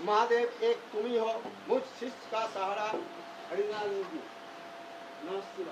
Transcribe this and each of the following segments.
महादेव एक तुम ही हो, मुझ शिष्य का सहारा। हरिनाम जी नमस्ते।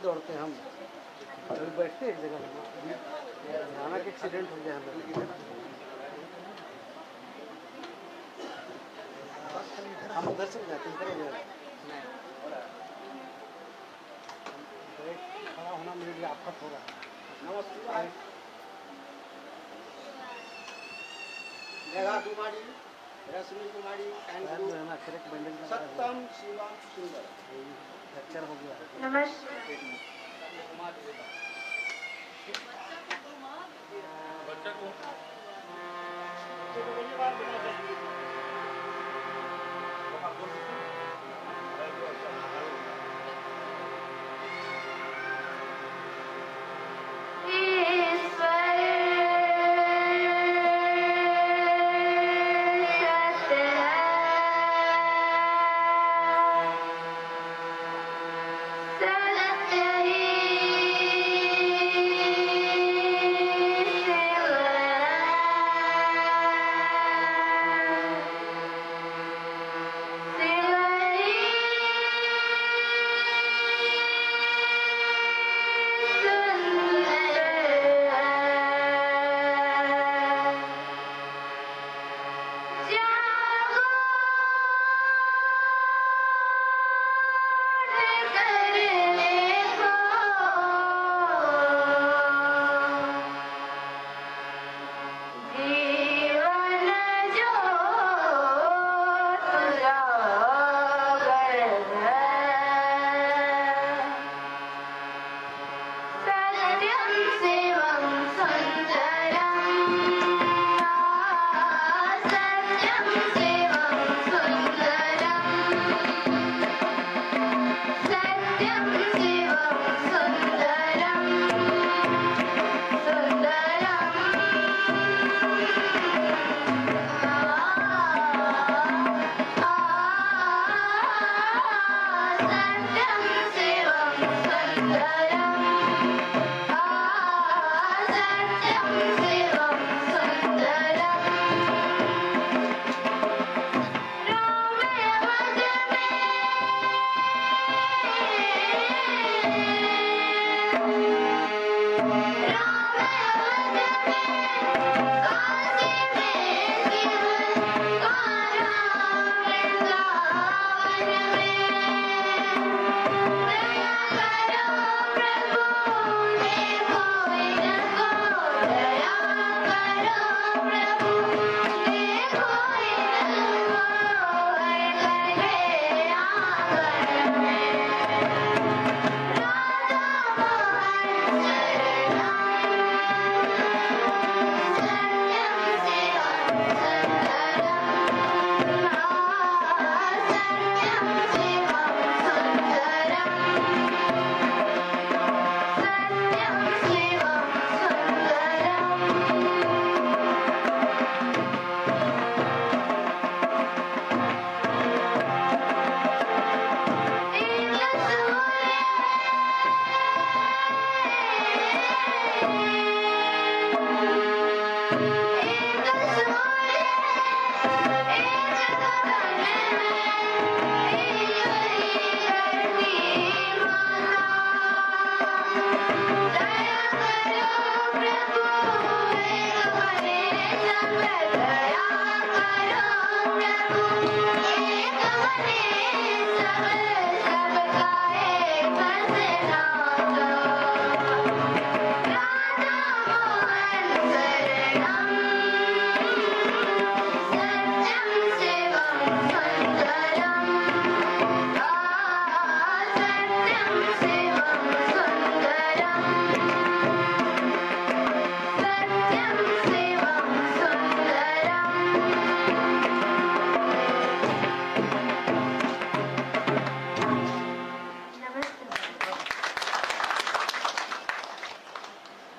दौड़ते हम अभी बैठते एक जगह अचानक एक्सीडेंट हो गया हम उधर से जाते हैं खड़ा होना मेरे लिए आफत होगा। नमस्कार। मेघा कुमारी, रश्मि कुमारी, सत्यम शिवम सुंदर फ्रैक्चर हो गया। नमस्कार। बच्चा को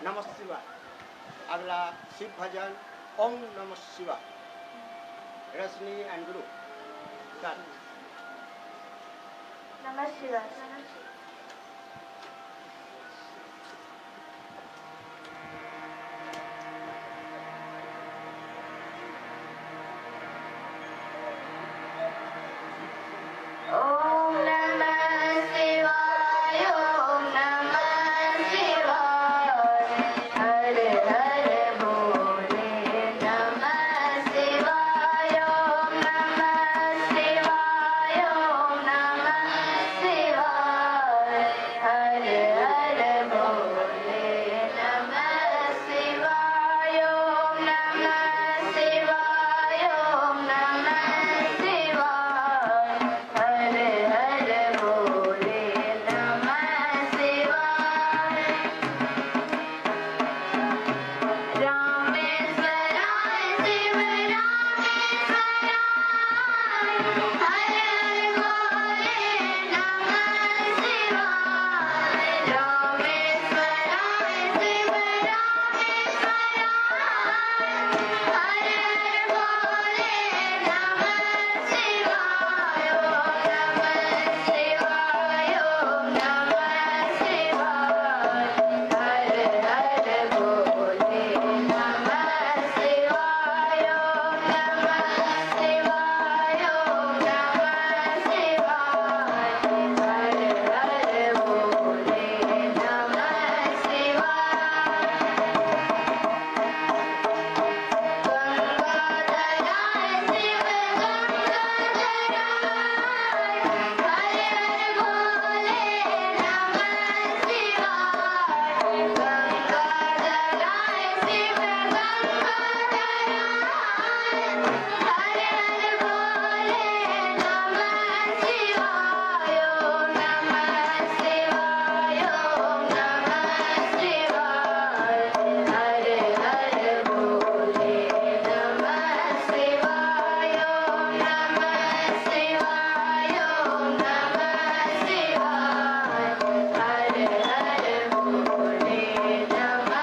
नमः शिवाय। अगला शिव भजन ओम नमः शिवाय। रजनी एंड गुरु नमः शिवाय। ओम नमः शिवाय। ओम नमः शिवाय। हर हर भोले नमः शिवाय। ओम नमः शिवाय। ओम नमः शिवाय। हर हर भोले नमः शिवाय। ओम नमः शिवाय। ओम नमः शिवाय। हर हर भोले नमः शिवाय। रामेश्वराय शिव रामेश्वराय। हर हर भोले नमः शिवाय। रामेश्वराय शिव रामेश्वराय। हर हर भोले नमः शिवाय। ओम नमः शिवाय। ओम नमः शिवाय। हर हर भोले नमः शिवाय। ओम नमः शिवाय। ओम नमः शिवाय। हर हर भोले नमः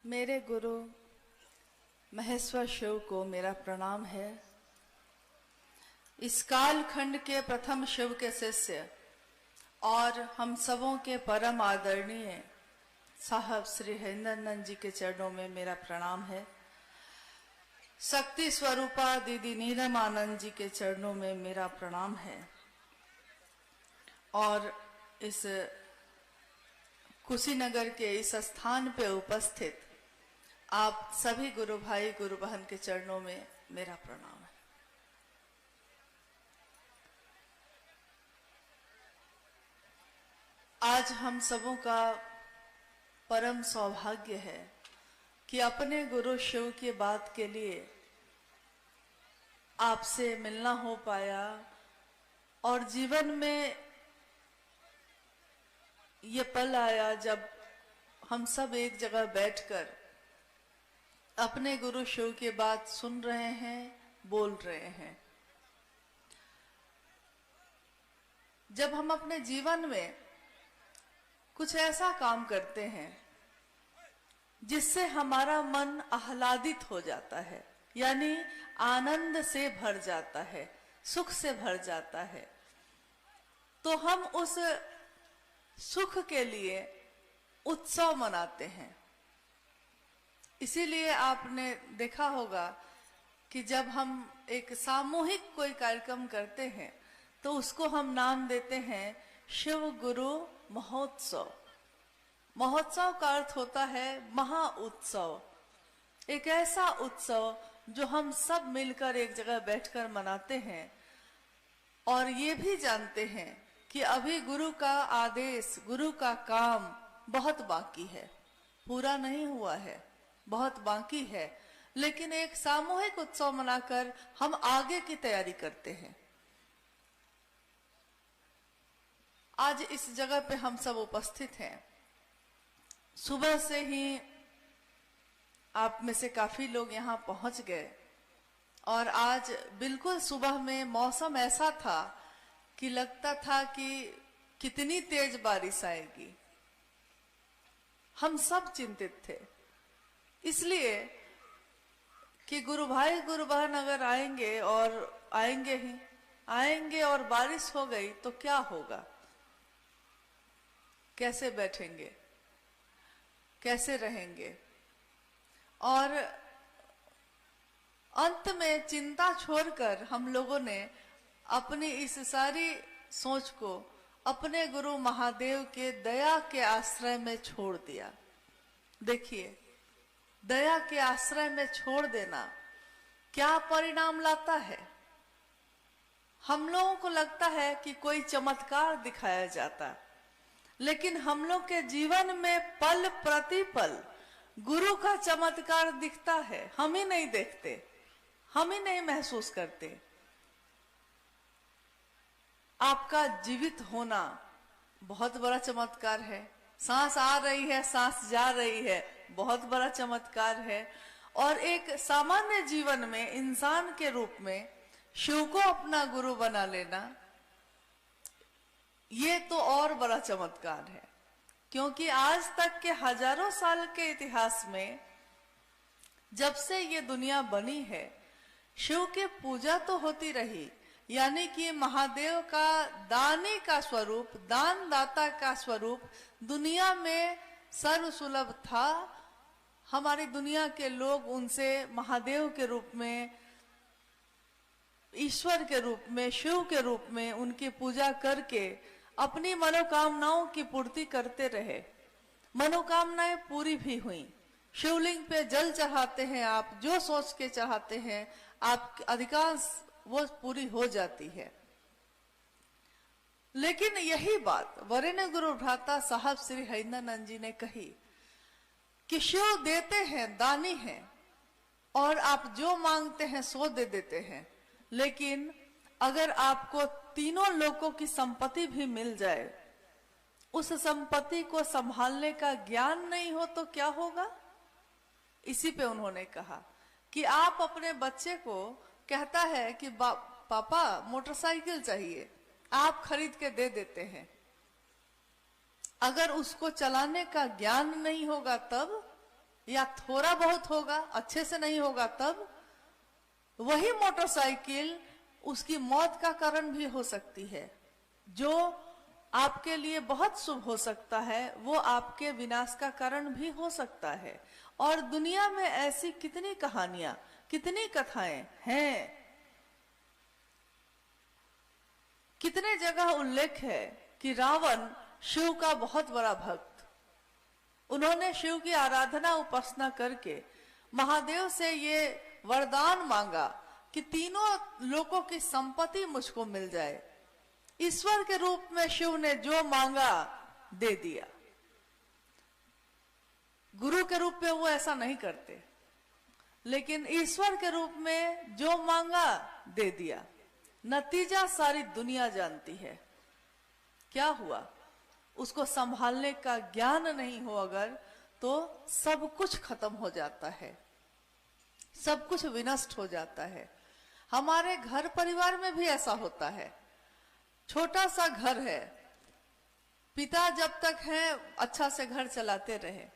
मेरे गुरु महेश्वर शिव को मेरा प्रणाम है। इस कालखंड के प्रथम शिव के शिष्य और हम सबों के परम आदरणीय साहब श्री हरिनंदन जी के चरणों में मेरा प्रणाम है। शक्ति स्वरूपा दीदी नीलम आनंद जी के चरणों में मेरा प्रणाम है। और इस कुशीनगर के इस स्थान पे उपस्थित आप सभी गुरु भाई गुरु बहन के चरणों में मेरा प्रणाम है। आज हम सबों का परम सौभाग्य है कि अपने गुरु शिव की बात के लिए आपसे मिलना हो पाया और जीवन में ये पल आया जब हम सब एक जगह बैठकर अपने गुरु शिव की बात सुन रहे हैं, बोल रहे हैं। जब हम अपने जीवन में कुछ ऐसा काम करते हैं जिससे हमारा मन आह्लादित हो जाता है, यानी आनंद से भर जाता है, सुख से भर जाता है, तो हम उस सुख के लिए उत्सव मनाते हैं। इसीलिए आपने देखा होगा कि जब हम एक सामूहिक कोई कार्यक्रम करते हैं तो उसको हम नाम देते हैं शिव गुरु महोत्सव। महोत्सव का अर्थ होता है महा उत्सव, एक ऐसा उत्सव जो हम सब मिलकर एक जगह बैठकर मनाते हैं और ये भी जानते हैं कि अभी गुरु का आदेश, गुरु का काम बहुत बाकी है, पूरा नहीं हुआ है, बहुत बाकी है, लेकिन एक सामूहिक उत्सव मनाकर हम आगे की तैयारी करते हैं। आज इस जगह पे हम सब उपस्थित हैं। सुबह से ही आप में से काफी लोग यहाँ पहुंच गए और आज बिल्कुल सुबह में मौसम ऐसा था कि लगता था कि कितनी तेज बारिश आएगी। हम सब चिंतित थे, इसलिए कि गुरु भाई गुरु बहन अगर आएंगे और आएंगे और बारिश हो गई तो क्या होगा, कैसे बैठेंगे, कैसे रहेंगे। और अंत में चिंता छोड़कर हम लोगों ने अपनी इस सारी सोच को अपने गुरु महादेव के दया के आश्रय में छोड़ दिया। देखिए, दया के आश्रय में छोड़ देना क्या परिणाम लाता है। हम लोगों को लगता है कि कोई चमत्कार दिखाया जाता, लेकिन हम लोग के जीवन में पल प्रतिपल गुरु का चमत्कार दिखता है। हम ही नहीं देखते, हम ही नहीं महसूस करते। आपका जीवित होना बहुत बड़ा चमत्कार है। सांस आ रही है, सांस जा रही है, बहुत बड़ा चमत्कार है। और एक सामान्य जीवन में इंसान के रूप में शिव को अपना गुरु बना लेना, ये तो और बड़ा चमत्कार है। क्योंकि आज तक के हजारों साल के इतिहास में जब से ये दुनिया बनी है, शिव की पूजा तो होती रही, यानी कि महादेव का दानी का स्वरूप, दानदाता का स्वरूप दुनिया में सर्वसुलभ था। हमारी दुनिया के लोग उनसे महादेव के रूप में, ईश्वर के रूप में, शिव के रूप में उनकी पूजा करके अपनी मनोकामनाओं की पूर्ति करते रहे। मनोकामनाएं पूरी भी हुई। शिवलिंग पे जल चढ़ाते हैं, आप जो सोच के चढ़ाते हैं, आप अधिकांश वो पूरी हो जाती है। लेकिन यही बात वरेण्य गुरु भ्राता साहब श्री हरिंदरानंद जी ने कही कि शिव देते हैं, दानी हैं, और आप जो मांगते हैं सो दे देते हैं। लेकिन अगर आपको तीनों लोकों की संपत्ति भी मिल जाए, उस संपत्ति को संभालने का ज्ञान नहीं हो तो क्या होगा। इसी पे उन्होंने कहा कि आप अपने बच्चे को कहता है कि पापा मोटरसाइकिल चाहिए, आप खरीद के दे देते हैं। अगर उसको चलाने का ज्ञान नहीं होगा तब, या थोड़ा बहुत होगा, अच्छे से नहीं होगा तब, वही मोटरसाइकिल उसकी मौत का कारण भी हो सकती है। जो आपके लिए बहुत शुभ हो सकता है वो आपके विनाश का कारण भी हो सकता है। और दुनिया में ऐसी कितनी कहानियां, कितनी कथाएं हैं, कितने जगह उल्लेख है कि रावण शिव का बहुत बड़ा भक्त, उन्होंने शिव की आराधना उपासना करके महादेव से ये वरदान मांगा कि तीनों लोकों की संपत्ति मुझको मिल जाए। ईश्वर के रूप में शिव ने जो मांगा दे दिया। गुरु के रूप में वो ऐसा नहीं करते, लेकिन ईश्वर के रूप में जो मांगा दे दिया। नतीजा सारी दुनिया जानती है। क्या हुआ? उसको संभालने का ज्ञान नहीं हो अगर, तो सब कुछ खत्म हो जाता है, सब कुछ विनष्ट हो जाता है। हमारे घर परिवार में भी ऐसा होता है। छोटा सा घर है, पिता जब तक हैं अच्छा से घर चलाते रहे,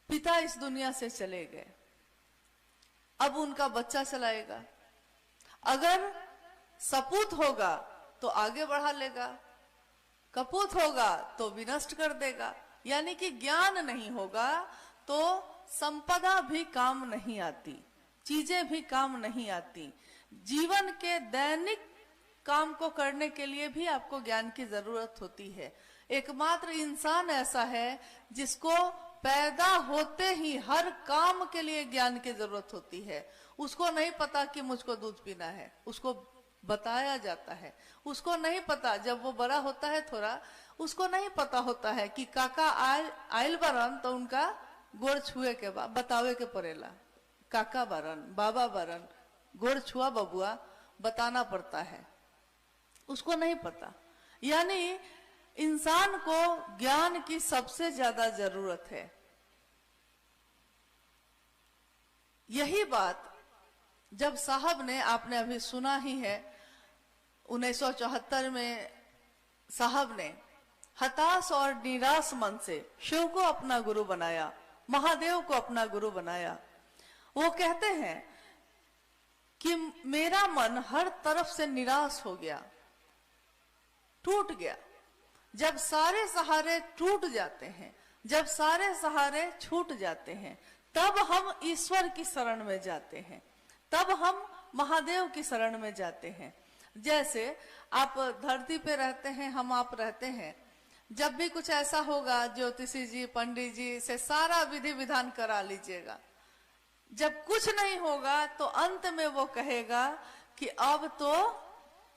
पिता इस दुनिया से चले गए, अब उनका बच्चा चलाएगा। अगर सपूत होगा तो आगे बढ़ा लेगा, कपूत होगा तो विनष्ट कर देगा। यानी कि ज्ञान नहीं होगा तो संपदा भी काम नहीं आती, चीजें भी काम नहीं आती। जीवन के दैनिक काम को करने के लिए भी आपको ज्ञान की जरूरत होती है। एकमात्र इंसान ऐसा है जिसको पैदा होते ही हर काम के लिए ज्ञान की जरूरत होती है। उसको नहीं पता कि मुझको दूध पीना है, उसको बताया जाता है। उसको नहीं पता, जब वो बड़ा होता है थोड़ा, उसको नहीं पता होता है कि काका आयल बरन तो उनका गोड़ छुए के बाद बतावे के पड़ेला, काका बरन, बाबा बरन, गोड़ छुआ बबुआ, बताना पड़ता है। उसको नहीं पता। यानी इंसान को ज्ञान की सबसे ज्यादा जरूरत है। यही बात जब साहब ने, आपने अभी सुना ही है, 1974 में साहब ने हताश और निराश मन से शिव को अपना गुरु बनाया, महादेव को अपना गुरु बनाया। वो कहते हैं कि मेरा मन हर तरफ से निराश हो गया, टूट गया। जब सारे सहारे टूट जाते हैं, जब सारे सहारे छूट जाते हैं, तब हम ईश्वर की शरण में जाते हैं, तब हम महादेव की शरण में जाते हैं। जैसे आप धरती पे रहते हैं, हम आप रहते हैं, जब भी कुछ ऐसा होगा ज्योतिषी जी, पंडित जी से सारा विधि विधान करा लीजिएगा। जब कुछ नहीं होगा तो अंत में वो कहेगा कि अब तो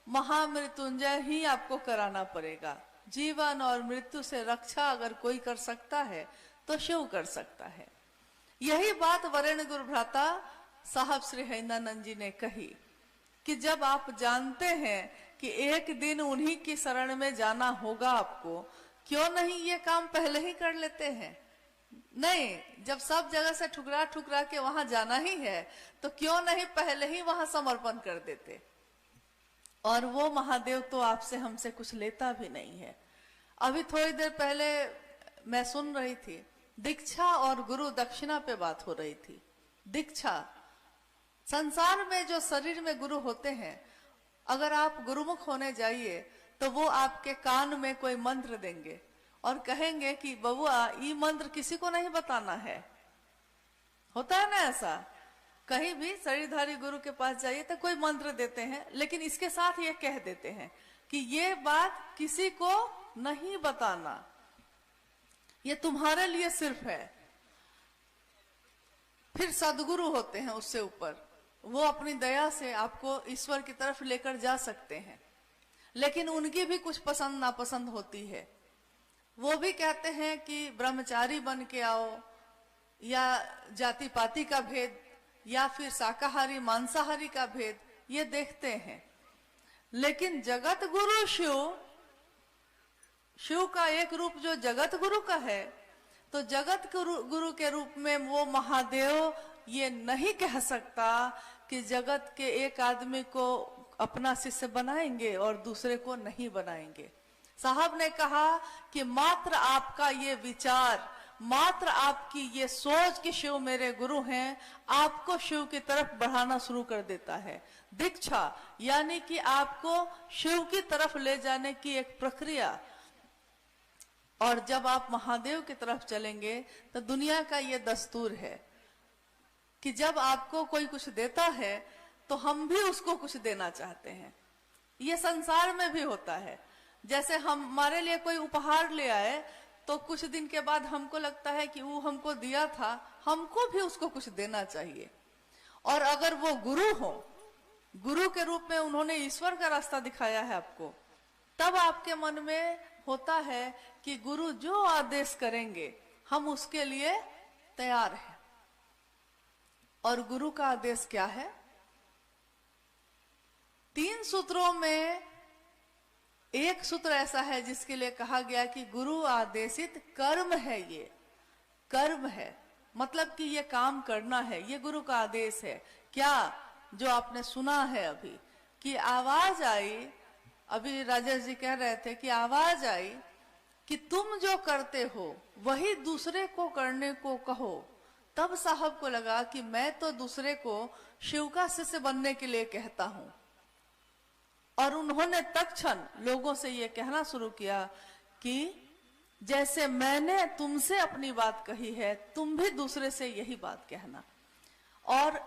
महामृत्युंजय ही आपको कराना पड़ेगा। जीवन और मृत्यु से रक्षा अगर कोई कर सकता है तो शिव कर सकता है। यही बात वरेण्य गुरु भ्राता साहब श्री हरिंद्रानंद जी ने कही कि जब आप जानते हैं कि एक दिन उन्हीं की शरण में जाना होगा आपको, क्यों नहीं ये काम पहले ही कर लेते हैं? नहीं, जब सब जगह से ठुकरा ठुकरा के वहां जाना ही है तो क्यों नहीं पहले ही वहां समर्पण कर देते? और वो महादेव तो आपसे हमसे कुछ लेता भी नहीं है। अभी थोड़ी देर पहले मैं सुन रही थी, दीक्षा और गुरु दक्षिणा पे बात हो रही थी। दीक्षा, संसार में जो शरीर में गुरु होते हैं, अगर आप गुरुमुख होने जाइए तो वो आपके कान में कोई मंत्र देंगे और कहेंगे कि बबुआ ये मंत्र किसी को नहीं बताना है। होता है ना ऐसा? कहीं भी शरीरधारी गुरु के पास जाइए तो कोई मंत्र देते हैं, लेकिन इसके साथ ये कह देते हैं कि ये बात किसी को नहीं बताना, ये तुम्हारे लिए सिर्फ है। फिर सदगुरु होते हैं उससे ऊपर, वो अपनी दया से आपको ईश्वर की तरफ लेकर जा सकते हैं, लेकिन उनकी भी कुछ पसंद नापसंद होती है। वो भी कहते हैं कि ब्रह्मचारी बन के आओ, या जाति पाति का भेद, या फिर शाकाहारी मांसाहारी का भेद, ये देखते हैं। लेकिन जगत गुरु शिव, शिव का एक रूप जो जगत गुरु का है, तो जगत गुरु के रूप में वो महादेव ये नहीं कह सकता कि जगत के एक आदमी को अपना शिष्य बनाएंगे और दूसरे को नहीं बनाएंगे। साहब ने कहा कि मात्र आपका ये विचार, मात्र आपकी ये सोच कि शिव मेरे गुरु हैं, आपको शिव की तरफ बढ़ाना शुरू कर देता है। दीक्षा यानी कि आपको शिव की तरफ ले जाने की एक प्रक्रिया। और जब आप महादेव की तरफ चलेंगे तो दुनिया का ये दस्तूर है कि जब आपको कोई कुछ देता है तो हम भी उसको कुछ देना चाहते हैं। ये संसार में भी होता है। जैसे हमारे लिए कोई उपहार ले आए तो कुछ दिन के बाद हमको लगता है कि वो हमको दिया था, हमको भी उसको कुछ देना चाहिए। और अगर वो गुरु हो, गुरु के रूप में उन्होंने ईश्वर का रास्ता दिखाया है आपको, तब आपके मन में होता है कि गुरु जो आदेश करेंगे हम उसके लिए तैयार हैं। और गुरु का आदेश क्या है? 3 सूत्रों में एक सूत्र ऐसा है जिसके लिए कहा गया कि गुरु आदेशित कर्म है। ये कर्म है, मतलब कि ये काम करना है, ये गुरु का आदेश है। क्या? जो आपने सुना है अभी कि आवाज आई, अभी राजेश जी कह रहे थे कि आवाज आई कि तुम जो करते हो वही दूसरे को करने को कहो। तब साहब को लगा कि मैं तो दूसरे को शिव का शिष्य बनने के लिए कहता हूं। और उन्होंने तत्क्षण लोगों से ये कहना शुरू किया कि जैसे मैंने तुमसे अपनी बात कही है, तुम भी दूसरे से यही बात कहना। और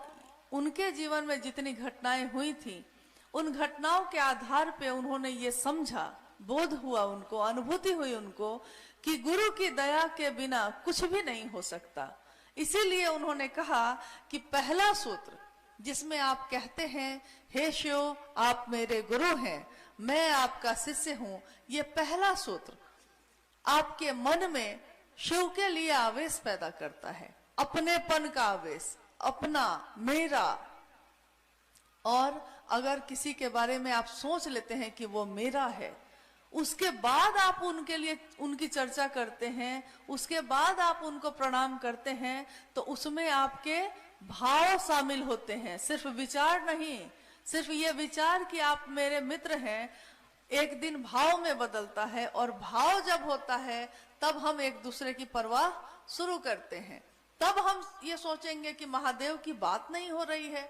उनके जीवन में जितनी घटनाएं हुई थी, उन घटनाओं के आधार पे उन्होंने ये समझा, बोध हुआ उनको, अनुभूति हुई उनको कि गुरु की दया के बिना कुछ भी नहीं हो सकता। इसीलिए उन्होंने कहा कि पहला सूत्र जिसमें आप कहते हैं, हे शिव आप मेरे गुरु हैं, मैं आपका शिष्य हूं, ये पहला सूत्र आपके मन में शिव के लिए आवेश पैदा करता है, अपनेपन का आवेश, अपना, मेरा। और अगर किसी के बारे में आप सोच लेते हैं कि वो मेरा है, उसके बाद आप उनके लिए उनकी चर्चा करते हैं, उसके बाद आप उनको प्रणाम करते हैं, तो उसमें आपके भाव शामिल होते हैं, सिर्फ विचार नहीं। सिर्फ ये विचार कि आप मेरे मित्र हैं एक दिन भाव में बदलता है, और भाव जब होता है तब हम एक दूसरे की परवाह शुरू करते हैं। तब हम ये सोचेंगे कि महादेव की बात नहीं हो रही है,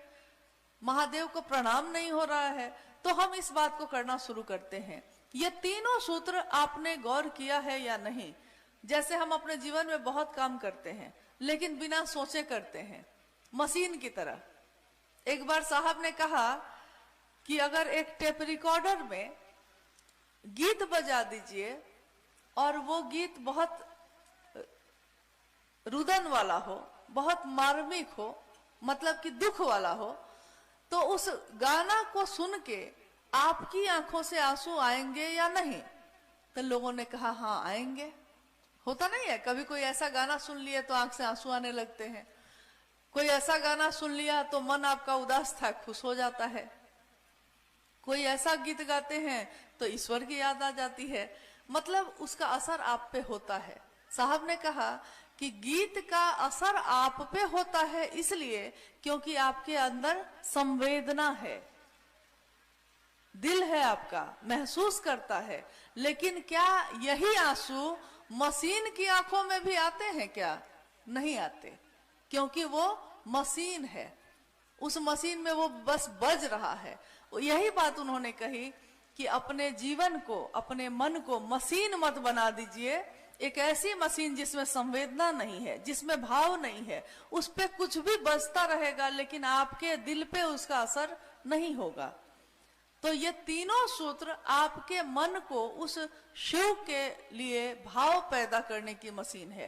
महादेव को प्रणाम नहीं हो रहा है, तो हम इस बात को करना शुरू करते हैं। ये तीनों सूत्र आपने गौर किया है या नहीं? जैसे हम अपने जीवन में बहुत काम करते हैं लेकिन बिना सोचे करते हैं, मशीन की तरह। एक बार साहब ने कहा कि अगर एक टेप रिकॉर्डर में गीत बजा दीजिए और वो गीत बहुत रुदन वाला हो, बहुत मार्मिक हो, मतलब कि दुख वाला हो, तो उस गाना को सुन के आपकी आंखों से आंसू आएंगे या नहीं? तो लोगों ने कहा हाँ आएंगे। होता नहीं है, कभी कोई ऐसा गाना सुन लिए तो आंख से आंसू आने लगते हैं, कोई ऐसा गाना सुन लिया तो मन आपका उदास था खुश हो जाता है, कोई ऐसा गीत गाते हैं तो ईश्वर की याद आ जाती है, मतलब उसका असर आप पे होता है। साहब ने कहा कि गीत का असर आप पे होता है इसलिए क्योंकि आपके अंदर संवेदना है, दिल है आपका, महसूस करता है। लेकिन क्या यही आंसू मशीन की आंखों में भी आते हैं क्या? नहीं आते, क्योंकि वो मशीन है, उस मशीन में वो बस बज रहा है। यही बात उन्होंने कही कि अपने जीवन को, अपने मन को मशीन मत बना दीजिए, एक ऐसी मशीन जिसमें संवेदना नहीं है, जिसमें भाव नहीं है, उस पे कुछ भी बजता रहेगा लेकिन आपके दिल पे उसका असर नहीं होगा। तो ये तीनों सूत्र आपके मन को उस शिव के लिए भाव पैदा करने की मशीन है।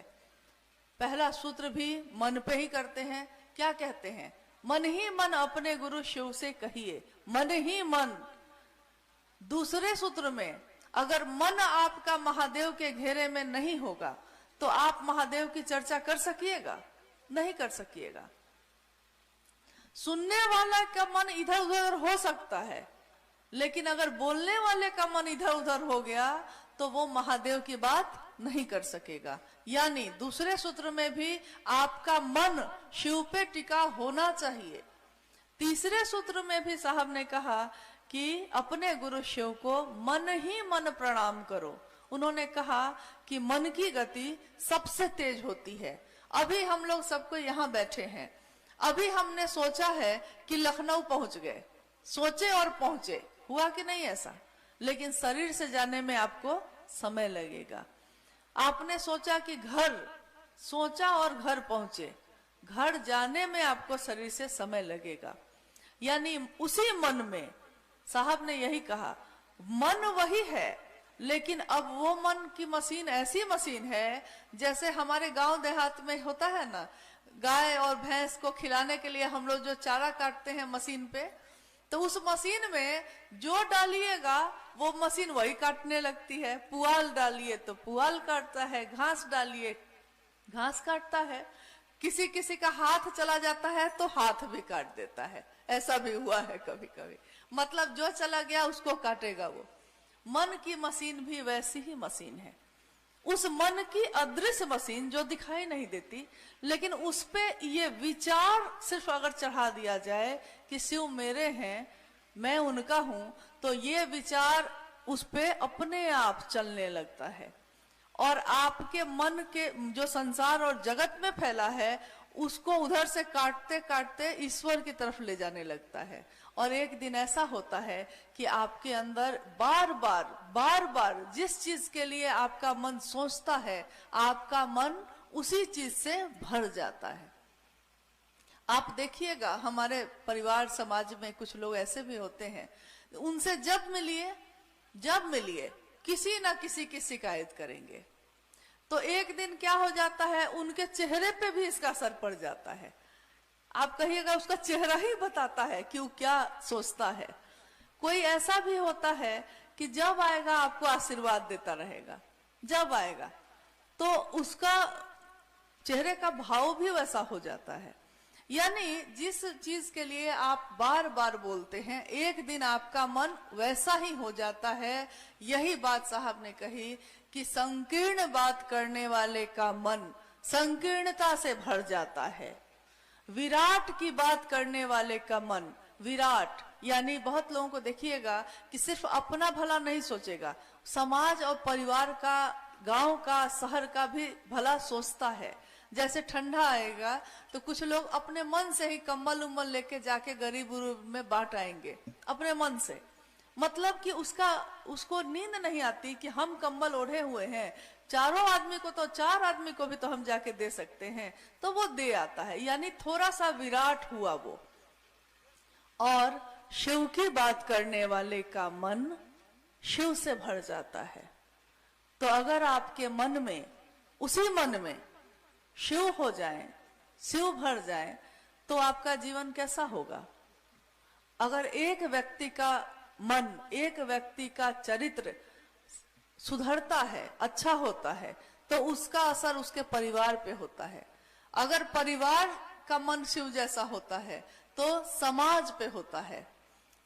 पहला सूत्र भी मन पे ही करते हैं। क्या कहते हैं? मन ही मन अपने गुरु शिव से कहिए, मन ही मन। दूसरे सूत्र में अगर मन आपका महादेव के घेरे में नहीं होगा तो आप महादेव की चर्चा कर सकिएगा? नहीं कर सकिएगा। सुनने वाला का मन इधर उधर हो सकता है, लेकिन अगर बोलने वाले का मन इधर उधर हो गया तो वो महादेव की बात नहीं कर सकेगा। यानी दूसरे सूत्र में भी आपका मन शिव पे टिका होना चाहिए। तीसरे सूत्र में भी साहब ने कहा कि अपने गुरु शिव को मन ही मन प्रणाम करो। उन्होंने कहा कि मन की गति सबसे तेज होती है। अभी हम लोग सबको यहाँ बैठे हैं, अभी हमने सोचा है कि लखनऊ पहुंच गए, सोचे और पहुंचे, हुआ कि नहीं ऐसा? लेकिन शरीर से जाने में आपको समय लगेगा। आपने सोचा कि घर, सोचा और घर पहुंचे, घर जाने में आपको शरीर से समय लगेगा। यानी उसी मन में साहब ने यही कहा, मन वही है लेकिन अब वो मन की मशीन ऐसी मशीन है जैसे हमारे गांव देहात में होता है ना, गाय और भैंस को खिलाने के लिए हम लोग जो चारा काटते हैं मशीन पे, तो उस मशीन में जो डालिएगा वो मशीन वही काटने लगती है। पुआल डालिए तो पुआल काटता है, घास डालिए घास काटता है, किसी किसी का हाथ चला जाता है तो हाथ भी काट देता है, ऐसा भी हुआ है कभी कभी। मतलब जो चला गया उसको काटेगा वो। मन की मशीन भी वैसी ही मशीन है। उस मन की अदृश्य मशीन जो दिखाई नहीं देती, लेकिन उस पे ये विचार सिर्फ अगर चढ़ा दिया जाए कि शिव मेरे हैं, मैं उनका हूं, तो ये विचार उस पे अपने आप चलने लगता है और आपके मन के जो संसार और जगत में फैला है उसको उधर से काटते काटते ईश्वर की तरफ ले जाने लगता है। और एक दिन ऐसा होता है कि आपके अंदर बार बार जिस चीज के लिए आपका मन सोचता है, आपका मन उसी चीज से भर जाता है। आप देखिएगा हमारे परिवार समाज में कुछ लोग ऐसे भी होते हैं, उनसे जब मिलिए किसी ना किसी की शिकायत करेंगे, तो एक दिन क्या हो जाता है, उनके चेहरे पे भी इसका असर पड़ जाता है। आप कहिएगा उसका चेहरा ही बताता है कि वो क्या सोचता है। कोई ऐसा भी होता है कि जब आएगा आपको आशीर्वाद देता रहेगा, जब आएगा तो उसका चेहरे का भाव भी वैसा हो जाता है। यानी जिस चीज के लिए आप बार बार बोलते हैं, एक दिन आपका मन वैसा ही हो जाता है। यही बात साहब ने कही कि संकीर्ण बात करने वाले का मन संकीर्णता से भर जाता है, विराट की बात करने वाले का मन विराट, यानी बहुत लोगों को देखिएगा कि सिर्फ अपना भला नहीं सोचेगा, समाज और परिवार का, गांव का, शहर का भी भला सोचता है। जैसे ठंडा आएगा तो कुछ लोग अपने मन से ही कंबल उम्बल लेके जाके गरीब में बांट आएंगे अपने मन से। मतलब कि उसको नींद नहीं आती कि हम कंबल ओढ़े हुए हैं, चारों आदमी को तो, 4 आदमी को भी तो हम जाके दे सकते हैं, तो वो दे आता है। यानी थोड़ा सा विराट हुआ वो। और शिव की बात करने वाले का मन शिव से भर जाता है। तो अगर आपके मन में, उसी मन में शिव हो जाए, शिव भर जाए, तो आपका जीवन कैसा होगा? अगर एक व्यक्ति का मन, एक व्यक्ति का चरित्र सुधरता है, अच्छा होता है, तो उसका असर उसके परिवार पे होता है। अगर परिवार का मन शिव जैसा होता है तो समाज पे होता है,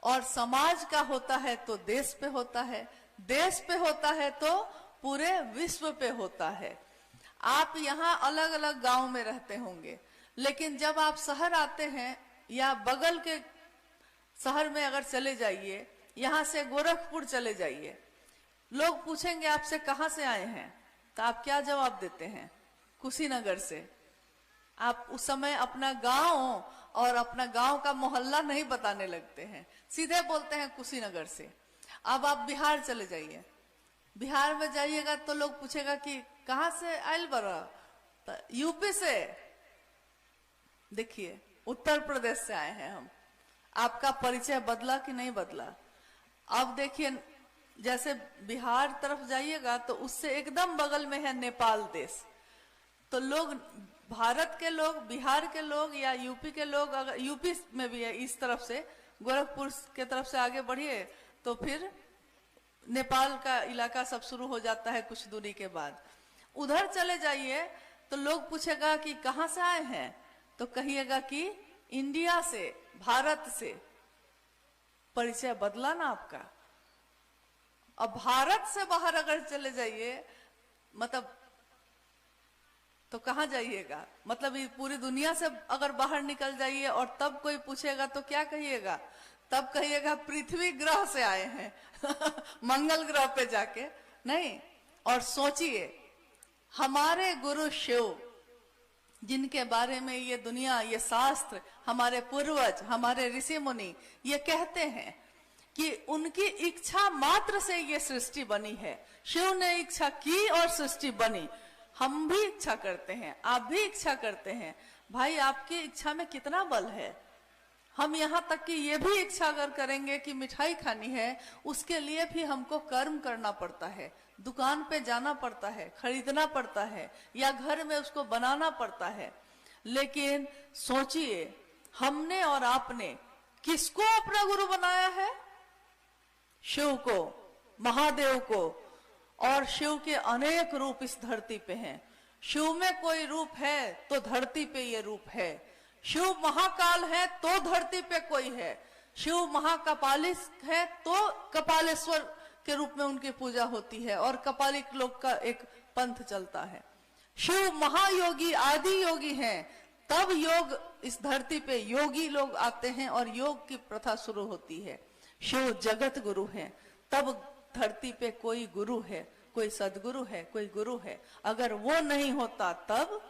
और समाज का होता है तो देश पे होता है, देश पे होता है तो पूरे विश्व पे होता है। आप यहाँ अलग अलग गांव में रहते होंगे, लेकिन जब आप शहर आते हैं या बगल के शहर में अगर चले जाइए, यहाँ से गोरखपुर चले जाइए, लोग पूछेंगे आपसे कहाँ से आए हैं, तो आप क्या जवाब देते हैं? कुशीनगर से। आप उस समय अपना गांव और अपना गांव का मोहल्ला नहीं बताने लगते हैं, सीधे बोलते हैं कुशीनगर से। अब आप बिहार चले जाइए, बिहार में जाइएगा तो लोग पूछेगा कि कहाँ से आयल बरा, तो यूपी से। देखिए उत्तर प्रदेश से आए हैं हम। आपका परिचय बदला कि नहीं बदला? अब देखिए जैसे बिहार तरफ जाइएगा तो उससे एकदम बगल में है नेपाल देश। तो लोग, भारत के लोग, बिहार के लोग या यूपी के लोग, अगर यूपी में भी है इस तरफ से, गोरखपुर के तरफ से आगे बढ़िए तो फिर नेपाल का इलाका सब शुरू हो जाता है कुछ दूरी के बाद। उधर चले जाइए तो लोग पूछेगा कि कहाँ से आए हैं, तो कहिएगा कि इंडिया से, भारत से। परिचय बदला ना आपका। अब भारत से बाहर अगर चले जाइए, मतलब तो कहाँ जाइएगा? मतलब ये पूरी दुनिया से अगर बाहर निकल जाइए और तब कोई पूछेगा तो क्या कहिएगा? तब कहिएगा पृथ्वी ग्रह से आए हैं मंगल ग्रह पे जाके नहीं। और सोचिए, हमारे गुरु शिव, जिनके बारे में ये दुनिया, ये शास्त्र, हमारे पूर्वज, हमारे ऋषि मुनि ये कहते हैं कि उनकी इच्छा मात्र से ये सृष्टि बनी है। शिव ने इच्छा की और सृष्टि बनी। हम भी इच्छा करते हैं, आप भी इच्छा करते हैं। भाई आपकी इच्छा में कितना बल है? हम यहाँ तक कि ये भी इच्छा अगर करेंगे कि मिठाई खानी है, उसके लिए भी हमको कर्म करना पड़ता है, दुकान पे जाना पड़ता है, खरीदना पड़ता है, या घर में उसको बनाना पड़ता है। लेकिन सोचिए, हमने और आपने किसको अपना गुरु बनाया है? शिव को, महादेव को। और शिव के अनेक रूप इस धरती पे हैं। शिव में कोई रूप है तो धरती पे ये रूप है। शिव महाकाल है तो धरती पे कोई है। शिव महाकपालिस है तो कपालेश्वर के रूप में उनकी पूजा होती है और कपालिक लोग का एक पंथ चलता है। शिव महायोगी आदि योगी हैं, तब योग इस धरती पे योगी लोग आते हैं और योग की प्रथा शुरू होती है। शिव जगत गुरु हैं, तब धरती पे कोई गुरु है, कोई सदगुरु है, कोई गुरु है। अगर वो नहीं होता तब,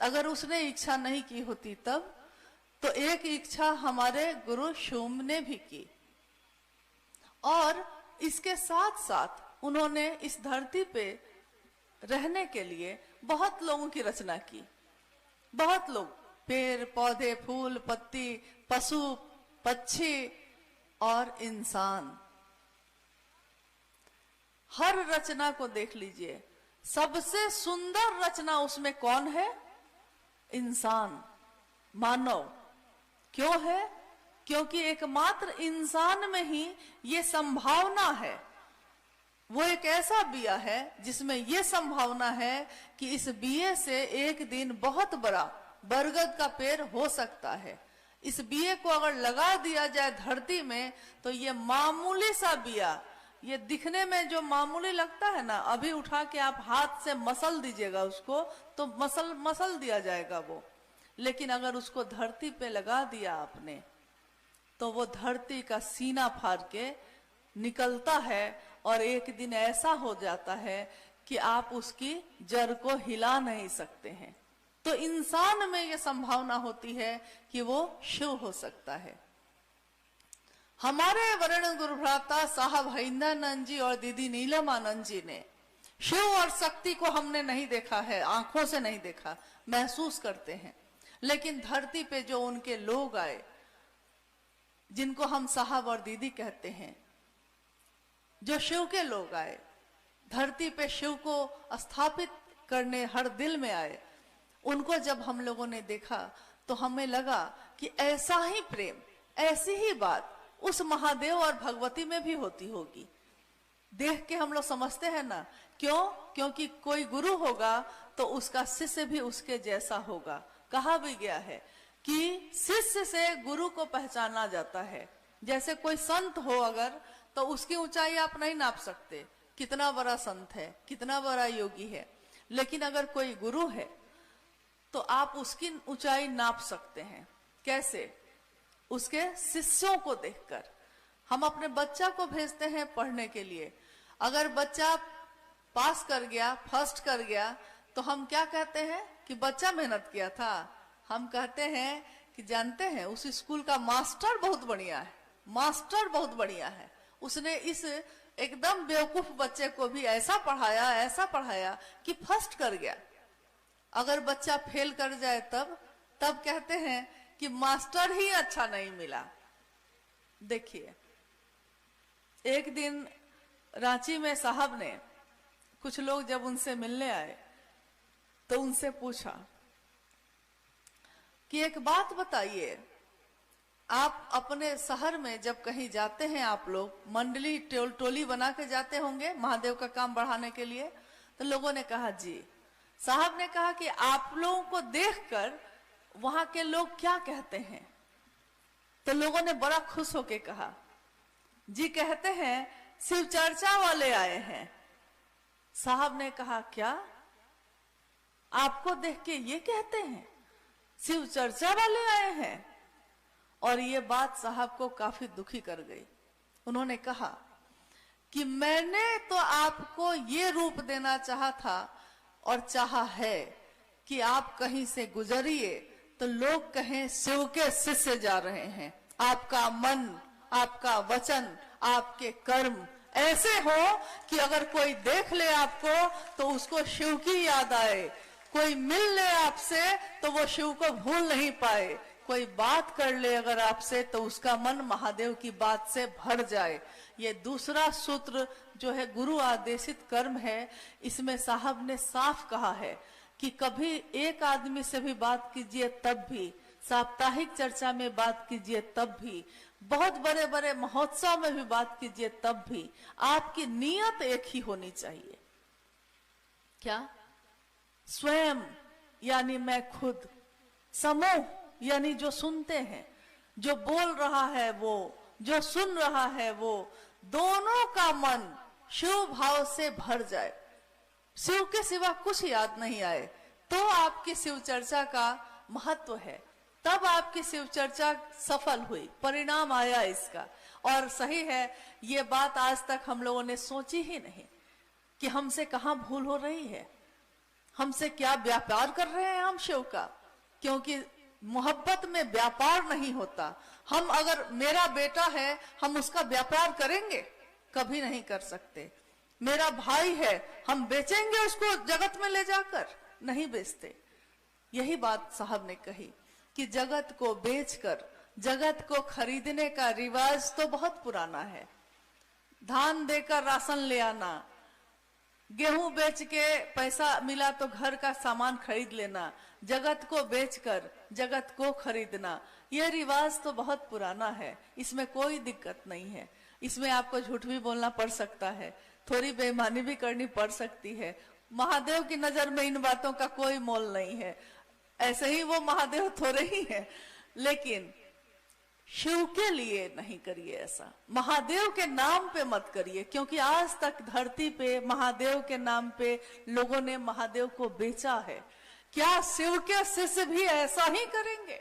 अगर उसने इच्छा नहीं की होती तब, तो एक इच्छा हमारे गुरु शिव ने भी की और इसके साथ साथ उन्होंने इस धरती पे रहने के लिए बहुत लोगों की रचना की। बहुत लोग, पेड़ पौधे, फूल पत्ती, पशु पक्षी और इंसान, हर रचना को देख लीजिए, सबसे सुंदर रचना उसमें कौन है? इंसान, मानव। क्यों है? क्योंकि एकमात्र इंसान में ही ये संभावना है। वो एक ऐसा बिया है जिसमें ये संभावना है कि इस बिये से एक दिन बहुत बड़ा बरगद का पेड़ हो सकता है। इस बिये को अगर लगा दिया जाए धरती में तो ये मामूली सा बिया, ये दिखने में जो मामूली लगता है ना, अभी उठा के आप हाथ से मसल दीजिएगा उसको तो मसल दिया जाएगा वो। लेकिन अगर उसको धरती पे लगा दिया आपने तो वो धरती का सीना फाड़ के निकलता है और एक दिन ऐसा हो जाता है कि आप उसकी जड़ को हिला नहीं सकते हैं। तो इंसान में ये संभावना होती है कि वो शिव हो सकता है। हमारे वर्ण गुरु भ्राता साहब हरिंदरानंद जी और दीदी नीलमानंद जी ने शिव और शक्ति को हमने नहीं देखा है, आंखों से नहीं देखा, महसूस करते हैं। लेकिन धरती पे जो उनके लोग आए, जिनको हम साहब और दीदी कहते हैं, जो शिव के लोग आए, धरती पे शिव को स्थापित करने हर दिल में आए, उनको जब हम लोगों ने देखा तो हमें लगा कि ऐसा ही प्रेम, ऐसी ही बात उस महादेव और भगवती में भी होती होगी। देख के हम लोग समझते हैं ना, क्यों? क्योंकि कोई गुरु होगा तो उसका शिष्य भी उसके जैसा होगा। कहा भी गया है कि शिष्य से गुरु को पहचाना जाता है। जैसे कोई संत हो अगर, तो उसकी ऊंचाई आप नहीं नाप सकते, कितना बड़ा संत है, कितना बड़ा योगी है। लेकिन अगर कोई गुरु है तो आप उसकी ऊंचाई नाप सकते हैं। कैसे? उसके शिष्यों को देखकर। हम अपने बच्चा को भेजते हैं पढ़ने के लिए, अगर बच्चा पास कर गया, फर्स्ट कर गया, तो हम क्या कहते हैं कि बच्चा मेहनत किया था। हम कहते हैं कि जानते हैं उस स्कूल का मास्टर बहुत बढ़िया है, मास्टर बहुत बढ़िया है, उसने इस एकदम बेवकूफ बच्चे को भी ऐसा पढ़ाया कि फर्स्ट कर गया। अगर बच्चा फेल कर जाए तब कहते हैं कि मास्टर ही अच्छा नहीं मिला। देखिए, एक दिन रांची में साहब ने, कुछ लोग जब उनसे मिलने आए तो उनसे पूछा कि एक बात बताइए, आप अपने शहर में जब कहीं जाते हैं, आप लोग मंडली टोली बना के जाते होंगे महादेव का काम बढ़ाने के लिए। तो लोगों ने कहा जी। साहब ने कहा कि आप लोगों को देखकर वहां के लोग क्या कहते हैं? तो लोगों ने बड़ा खुश होके कहा, जी कहते हैं शिव चर्चा वाले आए हैं। साहब ने कहा क्या? आपको देख के ये कहते हैं शिव चर्चा वाले आए हैं? और ये बात साहब को काफी दुखी कर गई। उन्होंने कहा कि मैंने तो आपको ये रूप देना चाहा था और चाहा है कि आप कहीं से गुजरिए तो लोग कहें शिव के शिष्य जा रहे हैं। आपका मन, आपका वचन, आपके कर्म ऐसे हो कि अगर कोई देख ले आपको तो उसको शिव की याद आए, कोई मिल ले आपसे तो वो शिव को भूल नहीं पाए, कोई बात कर ले अगर आपसे तो उसका मन महादेव की बात से भर जाए। ये दूसरा सूत्र जो है गुरु आदेशित कर्म है, इसमें साहब ने साफ कहा है कि कभी एक आदमी से भी बात कीजिए तब भी, साप्ताहिक चर्चा में बात कीजिए तब भी, बहुत बड़े बड़े महोत्सव में भी बात कीजिए तब भी, आपकी नीयत एक ही होनी चाहिए। क्या? स्वयं यानी मैं खुद, समूह यानी जो सुनते हैं, जो बोल रहा है वो, जो सुन रहा है वो, दोनों का मन शिव भाव से भर जाए, शिव के सिवा कुछ याद नहीं आए, तो आपकी शिव चर्चा का महत्व है, तब आपकी शिव चर्चा सफल हुई, परिणाम आया इसका। और सही है, ये बात आज तक हम लोगों ने सोची ही नहीं कि हमसे कहां भूल हो रही है, हमसे क्या व्यापार कर रहे हैं हम शिव का, क्योंकि मोहब्बत में व्यापार नहीं होता। हम अगर मेरा बेटा है, हम उसका व्यापार करेंगे? कभी नहीं कर सकते। मेरा भाई है, हम बेचेंगे उसको जगत में ले जाकर? नहीं बेचते। यही बात साहब ने कही कि जगत को बेचकर जगत को खरीदने का रिवाज तो बहुत पुराना है। धान देकर राशन ले आना, गेहूं बेच के पैसा मिला तो घर का सामान खरीद लेना, जगत को बेचकर जगत को खरीदना, यह रिवाज तो बहुत पुराना है। इसमें कोई दिक्कत नहीं है। इसमें आपको झूठ भी बोलना पड़ सकता है, थोड़ी बेईमानी भी करनी पड़ सकती है। महादेव की नजर में इन बातों का कोई मोल नहीं है, ऐसे ही वो महादेव थोड़े ही है। लेकिन शिव के लिए नहीं करिए ऐसा, महादेव के नाम पे मत करिए, क्योंकि आज तक धरती पे महादेव के नाम पे लोगों ने महादेव को बेचा है। क्या शिव के शिष्य भी ऐसा ही करेंगे?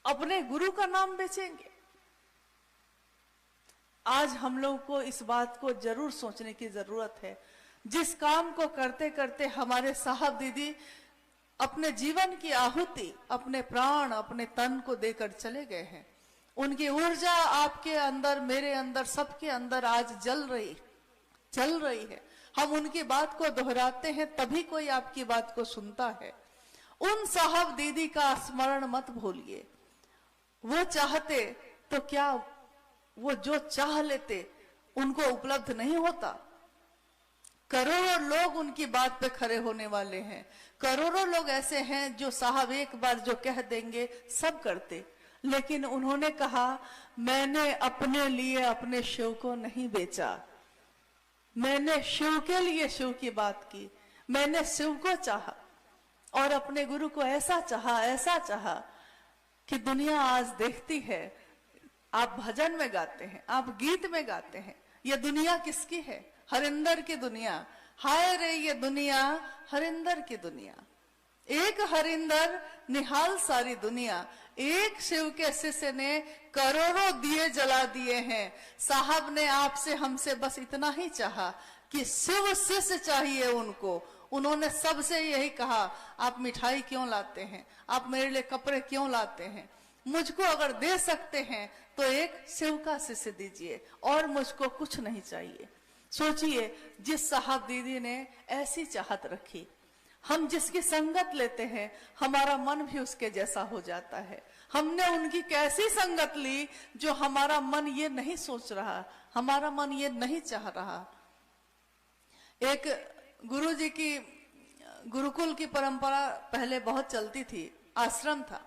अपने गुरु का नाम बेचेंगे? आज हम लोग को इस बात को जरूर सोचने की जरूरत है। जिस काम को करते करते हमारे साहब दीदी अपने जीवन की आहुति, अपने प्राण, अपने तन को देकर चले गए हैं, उनकी ऊर्जा आपके अंदर, मेरे अंदर, सबके अंदर आज चल रही है। हम उनकी बात को दोहराते हैं तभी कोई आपकी बात को सुनता है। उन साहब दीदी का स्मरण मत भूलिए। वो चाहते तो क्या वो जो चाह लेते उनको उपलब्ध नहीं होता? करोड़ों लोग उनकी बात पे खड़े होने वाले हैं। करोड़ों लोग ऐसे हैं जो साहब एक बार जो कह देंगे सब करते। लेकिन उन्होंने कहा, मैंने अपने लिए अपने शिव को नहीं बेचा, मैंने शिव के लिए शिव की बात की, मैंने शिव को चाहा और अपने गुरु को ऐसा चाहा कि दुनिया आज देखती है। आप भजन में गाते हैं, आप गीत में गाते हैं, ये दुनिया किसकी है? हरिंदर की दुनिया। हाय रे ये दुनिया, हरिंदर की दुनिया। एक हरिंदर निहाल सारी दुनिया। एक शिव के शिष्य ने करोड़ों दिए जला दिए हैं। साहब ने आपसे, हमसे बस इतना ही चाहा कि शिव शिष्य चाहिए उनको। उन्होंने सबसे यही कहा, आप मिठाई क्यों लाते हैं, आप मेरे लिए कपड़े क्यों लाते हैं, मुझको अगर दे सकते हैं तो एक शिव का शिष्य दीजिए और मुझको कुछ नहीं चाहिए। सोचिए, जिस साहब दीदी ने ऐसी चाहत रखी, हम जिसकी संगत लेते हैं हमारा मन भी उसके जैसा हो जाता है। हमने उनकी कैसी संगत ली जो हमारा मन ये नहीं सोच रहा, हमारा मन ये नहीं चाह रहा। एक गुरुजी की गुरुकुल की परंपरा पहले बहुत चलती थी, आश्रम था।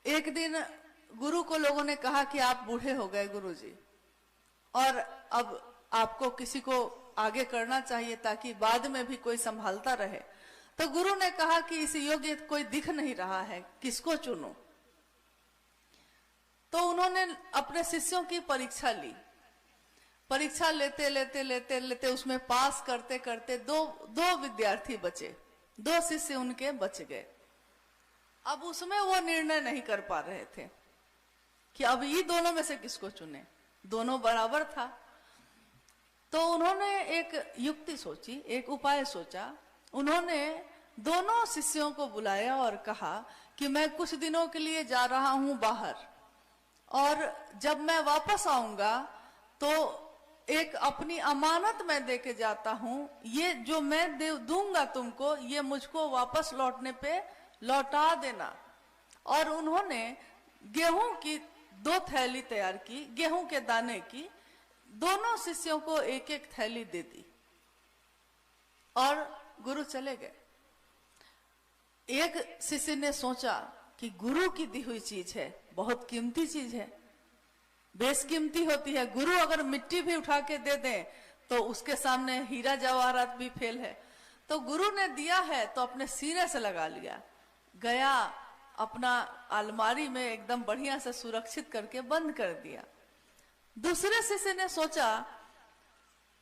एक दिन गुरु को लोगों ने कहा कि आप बूढ़े हो गए गुरुजी, और अब आपको किसी को आगे करना चाहिए ताकि बाद में भी कोई संभालता रहे। तो गुरु ने कहा कि इस योग्य कोई दिख नहीं रहा है, किसको चुनो? तो उन्होंने अपने शिष्यों की परीक्षा ली। परीक्षा लेते उसमें पास करते करते दो विद्यार्थी बचे, 2 शिष्य उनके बच गए। अब उसमें वो निर्णय नहीं कर पा रहे थे कि अब ये दोनों में से किसको चुने, दोनों बराबर था। तो उन्होंने एक युक्ति सोची, एक उपाय सोचा। उन्होंने दोनों शिष्यों को बुलाया और कहा कि मैं कुछ दिनों के लिए जा रहा हूं बाहर, और जब मैं वापस आऊंगा तो एक अपनी अमानत मैं दे के जाता हूं, ये जो मैं दूंगा तुमको, ये मुझको वापस लौटने पे लौटा देना। और उन्होंने गेहूं की 2 थैली तैयार की, गेहूं के दाने की। दोनों शिष्यों को एक एक थैली दे दी और गुरु चले गए। एक शिष्य ने सोचा कि गुरु की दी हुई चीज है, बहुत कीमती चीज है, बेशकीमती होती है। गुरु अगर मिट्टी भी उठा के दे दें तो उसके सामने हीरा जवाहरात भी फेल है। तो गुरु ने दिया है तो अपने सीने से लगा लिया, गया अपना अलमारी में एकदम बढ़िया से सुरक्षित करके बंद कर दिया। दूसरे शिष्य ने सोचा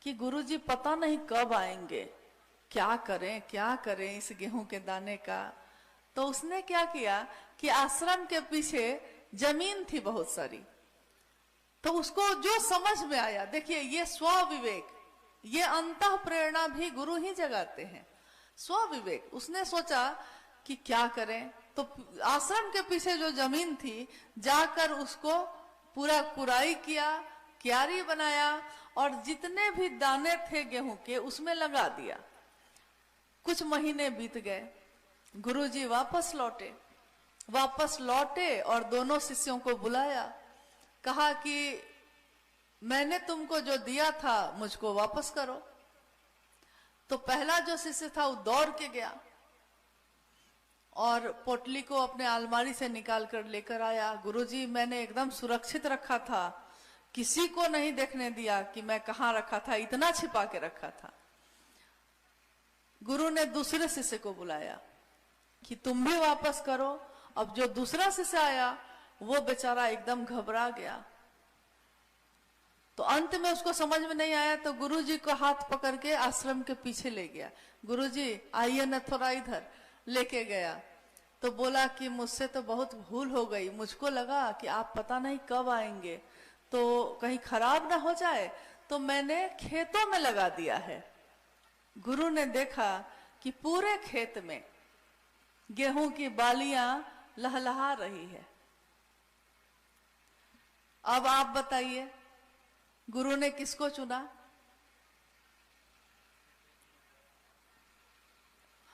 कि गुरुजी पता नहीं कब आएंगे, क्या करें इस गेहूं के दाने का। तो उसने क्या किया कि आश्रम के पीछे जमीन थी बहुत सारी, तो उसको जो समझ में आया, देखिए ये स्व विवेक, ये अंतः प्रेरणा भी गुरु ही जगाते हैं। स्व विवेक, उसने सोचा कि क्या करें, तो आश्रम के पीछे जो जमीन थी जाकर उसको पूरा कुराई किया, क्यारी बनाया और जितने भी दाने थे गेहूं के उसमें लगा दिया। कुछ महीने बीत गए, गुरुजी वापस लौटे और दोनों शिष्यों को बुलाया, कहा कि मैंने तुमको जो दिया था मुझको वापस करो। तो पहला जो शिष्य था वो दौड़ के गया और पोटली को अपने अलमारी से निकाल कर लेकर आया। गुरुजी मैंने एकदम सुरक्षित रखा था, किसी को नहीं देखने दिया कि मैं कहाँ रखा था, इतना छिपा के रखा था। गुरु ने दूसरे शिष्य को बुलाया कि तुम भी वापस करो। अब जो दूसरा शिष्य आया वो बेचारा एकदम घबरा गया, तो अंत में उसको समझ में नहीं आया, तो गुरुजी को हाथ पकड़ के आश्रम के पीछे ले गया। गुरुजी आइए न, थोड़ा इधर लेके गया। तो बोला कि मुझसे तो बहुत भूल हो गई, मुझको लगा कि आप पता नहीं कब आएंगे तो कहीं खराब ना हो जाए, तो मैंने खेतों में लगा दिया है। गुरु ने देखा कि पूरे खेत में गेहूं की बालियां लहलहा रही है। अब आप बताइए गुरु ने किसको चुना?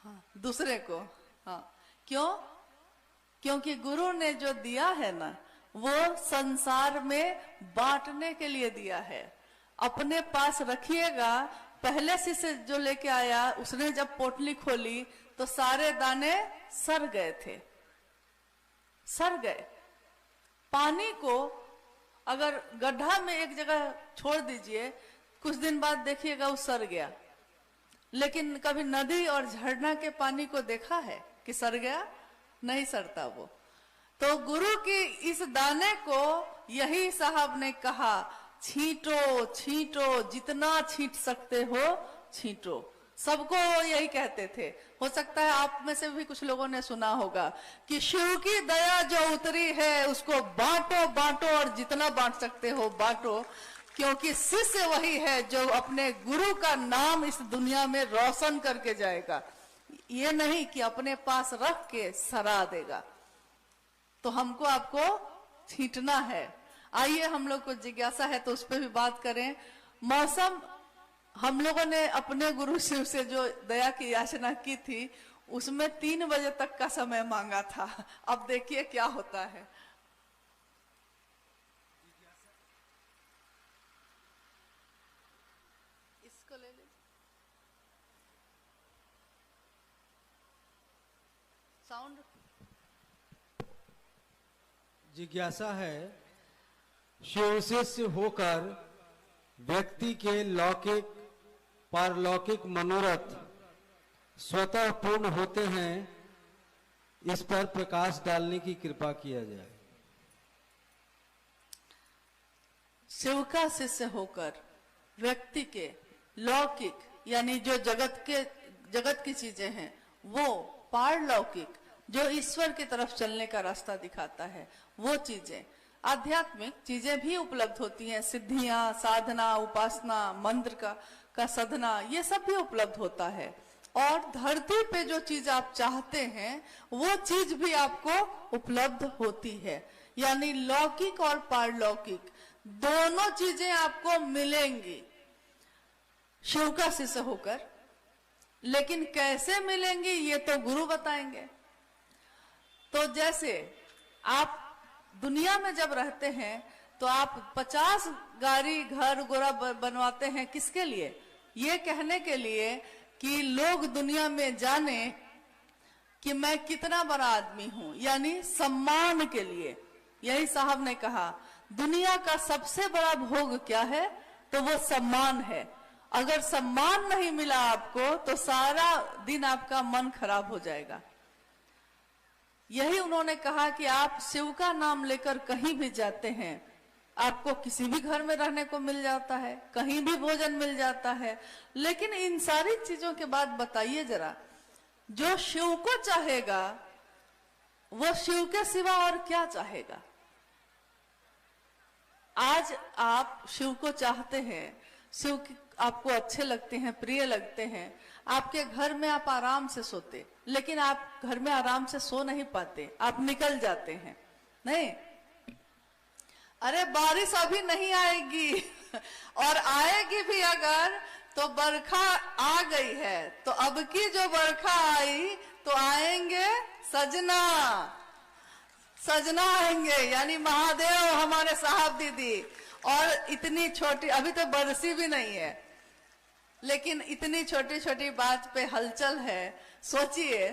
हाँ, दूसरे को। हाँ, क्यों? क्योंकि गुरु ने जो दिया है ना वो संसार में बांटने के लिए दिया है। अपने पास रखिएगा। पहले से जो लेके आया उसने जब पोटली खोली तो सारे दाने सड़ गए थे, सड़ गए। पानी को अगर गड्ढा में एक जगह छोड़ दीजिए, कुछ दिन बाद देखिएगा वो सड़ गया। लेकिन कभी नदी और झरना के पानी को देखा है कि सड़ गया? नहीं सड़ता वो। तो गुरु की इस दाने को यही साहब ने कहा, छींटो छींटो, जितना छींट सकते हो छींटो। सबको यही कहते थे। हो सकता है आप में से भी कुछ लोगों ने सुना होगा कि शिव की दया जो उतरी है उसको बांटो बांटो और जितना बांट सकते हो बांटो, क्योंकि शिष्य वही है जो अपने गुरु का नाम इस दुनिया में रोशन करके जाएगा, ये नहीं कि अपने पास रख के सरा देगा। तो हमको आपको छींटना है। आइए, हम लोग को जिज्ञासा है तो उस पर भी बात करें। मौसम, हम लोगों ने अपने गुरु शिव से जो दया की याचना की थी उसमें 3 बजे तक का समय मांगा था। अब देखिए क्या होता है। इसको ले लीजिए, साउंड। जिज्ञासा है, शिव शिष्य होकर व्यक्ति के लौकिक पारलौकिक मनोरथ स्वतः पूर्ण होते हैं, इस पर प्रकाश डालने की कृपा किया जाए। शिव का शिष्य होकर व्यक्ति के लौकिक यानी जो जगत की चीजें हैं, वो पारलौकिक जो ईश्वर की तरफ चलने का रास्ता दिखाता है, वो चीजें, आध्यात्मिक चीजें भी उपलब्ध होती हैं। सिद्धियां, साधना, उपासना, मंत्र का साधना, ये सब भी उपलब्ध होता है। और धरती पे जो चीज आप चाहते हैं वो चीज भी आपको उपलब्ध होती है। यानी लौकिक और पारलौकिक दोनों चीजें आपको मिलेंगी शिव का शिष्य होकर। लेकिन कैसे मिलेंगी ये तो गुरु बताएंगे। तो जैसे आप दुनिया में जब रहते हैं तो आप 50 गाड़ी घर गोरा बनवाते हैं, किसके लिए? ये कहने के लिए कि लोग दुनिया में जाने कि मैं कितना बड़ा आदमी हूं, यानी सम्मान के लिए। यही साहब ने कहा दुनिया का सबसे बड़ा भोग क्या है, तो वो सम्मान है। अगर सम्मान नहीं मिला आपको तो सारा दिन आपका मन खराब हो जाएगा। यही उन्होंने कहा कि आप शिव का नाम लेकर कहीं भी जाते हैं, आपको किसी भी घर में रहने को मिल जाता है, कहीं भी भोजन मिल जाता है। लेकिन इन सारी चीजों के बाद बताइए जरा, जो शिव को चाहेगा वो शिव के सिवा और क्या चाहेगा? आज आप शिव को चाहते हैं, शिव आपको अच्छे लगते हैं, प्रिय लगते हैं, आपके घर में आप आराम से सोते, लेकिन आप घर में आराम से सो नहीं पाते, आप निकल जाते हैं। नहीं, अरे बारिश अभी नहीं आएगी और आएगी भी अगर तो बरखा आ गई है, तो अब की जो बरखा आई तो आएंगे सजना, सजना आएंगे, यानी महादेव हमारे साहब दीदी। और इतनी छोटी, अभी तो बरसी भी नहीं है, लेकिन इतनी छोटी छोटी बात पे हलचल है। सोचिए,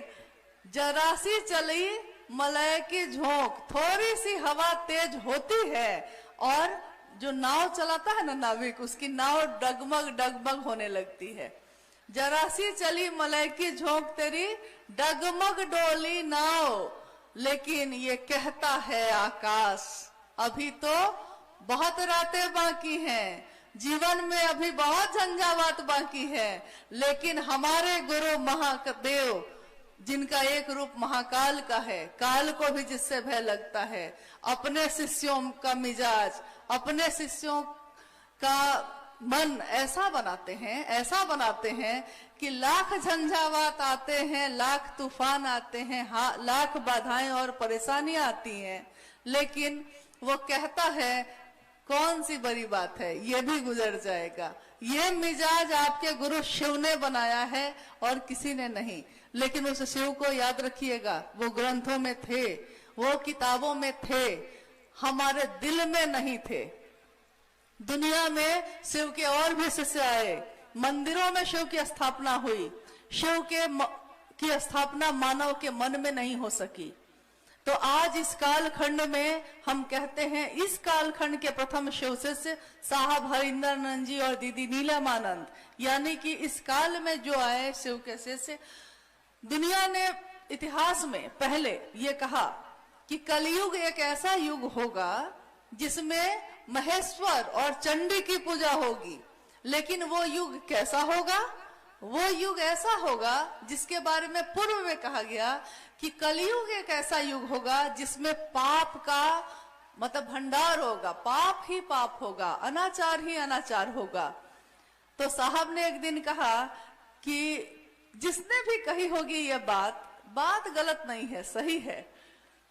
जरा सी चली मलय की झोंक, थोड़ी सी हवा तेज होती है और जो नाव चलाता है ना नाविक, उसकी नाव डगमग डगमग होने लगती है। जरा सी चली मलय की झोंक तेरी डगमग डोली नाव, लेकिन ये कहता है आकाश अभी तो बहुत रातें बाकी हैं, जीवन में अभी बहुत झंझावात बाकी है। लेकिन हमारे गुरु महादेव, जिनका एक रूप महाकाल का है, काल को भी जिससे भय लगता है, अपने शिष्यों का मिजाज, अपने शिष्यों का मन ऐसा बनाते हैं कि लाख झंझावात आते हैं, लाख तूफान आते हैं, लाख बाधाएं और परेशानियां आती हैं, लेकिन वो कहता है कौन सी बड़ी बात है, ये भी गुजर जाएगा। ये मिजाज आपके गुरु शिव ने बनाया है और किसी ने नहीं। लेकिन उस शिव को याद रखिएगा, वो ग्रंथों में थे, वो किताबों में थे, हमारे दिल में नहीं थे। दुनिया में शिव के और भी शिष्य आए, मंदिरों में शिव की स्थापना हुई, शिव की स्थापना मानव के मन में नहीं हो सकी। तो आज इस कालखंड में हम कहते हैं, इस कालखंड के प्रथम शिव शिष्य साहब हरिंदरानंद जी और दीदी नीलमानंद, यानी कि इस काल में जो आए शिव के शिष्य। दुनिया ने इतिहास में पहले ये कहा कि कलयुग एक ऐसा युग होगा जिसमें महेश्वर और चंडी की पूजा होगी। लेकिन वो युग कैसा होगा? वो युग ऐसा होगा जिसके बारे में पूर्व में कहा गया कि कलयुग एक ऐसा युग होगा जिसमें पाप का मतलब भंडार होगा, पाप ही पाप होगा, अनाचार ही अनाचार होगा। तो साहब ने एक दिन कहा कि जिसने भी कही होगी ये बात गलत नहीं है, सही है,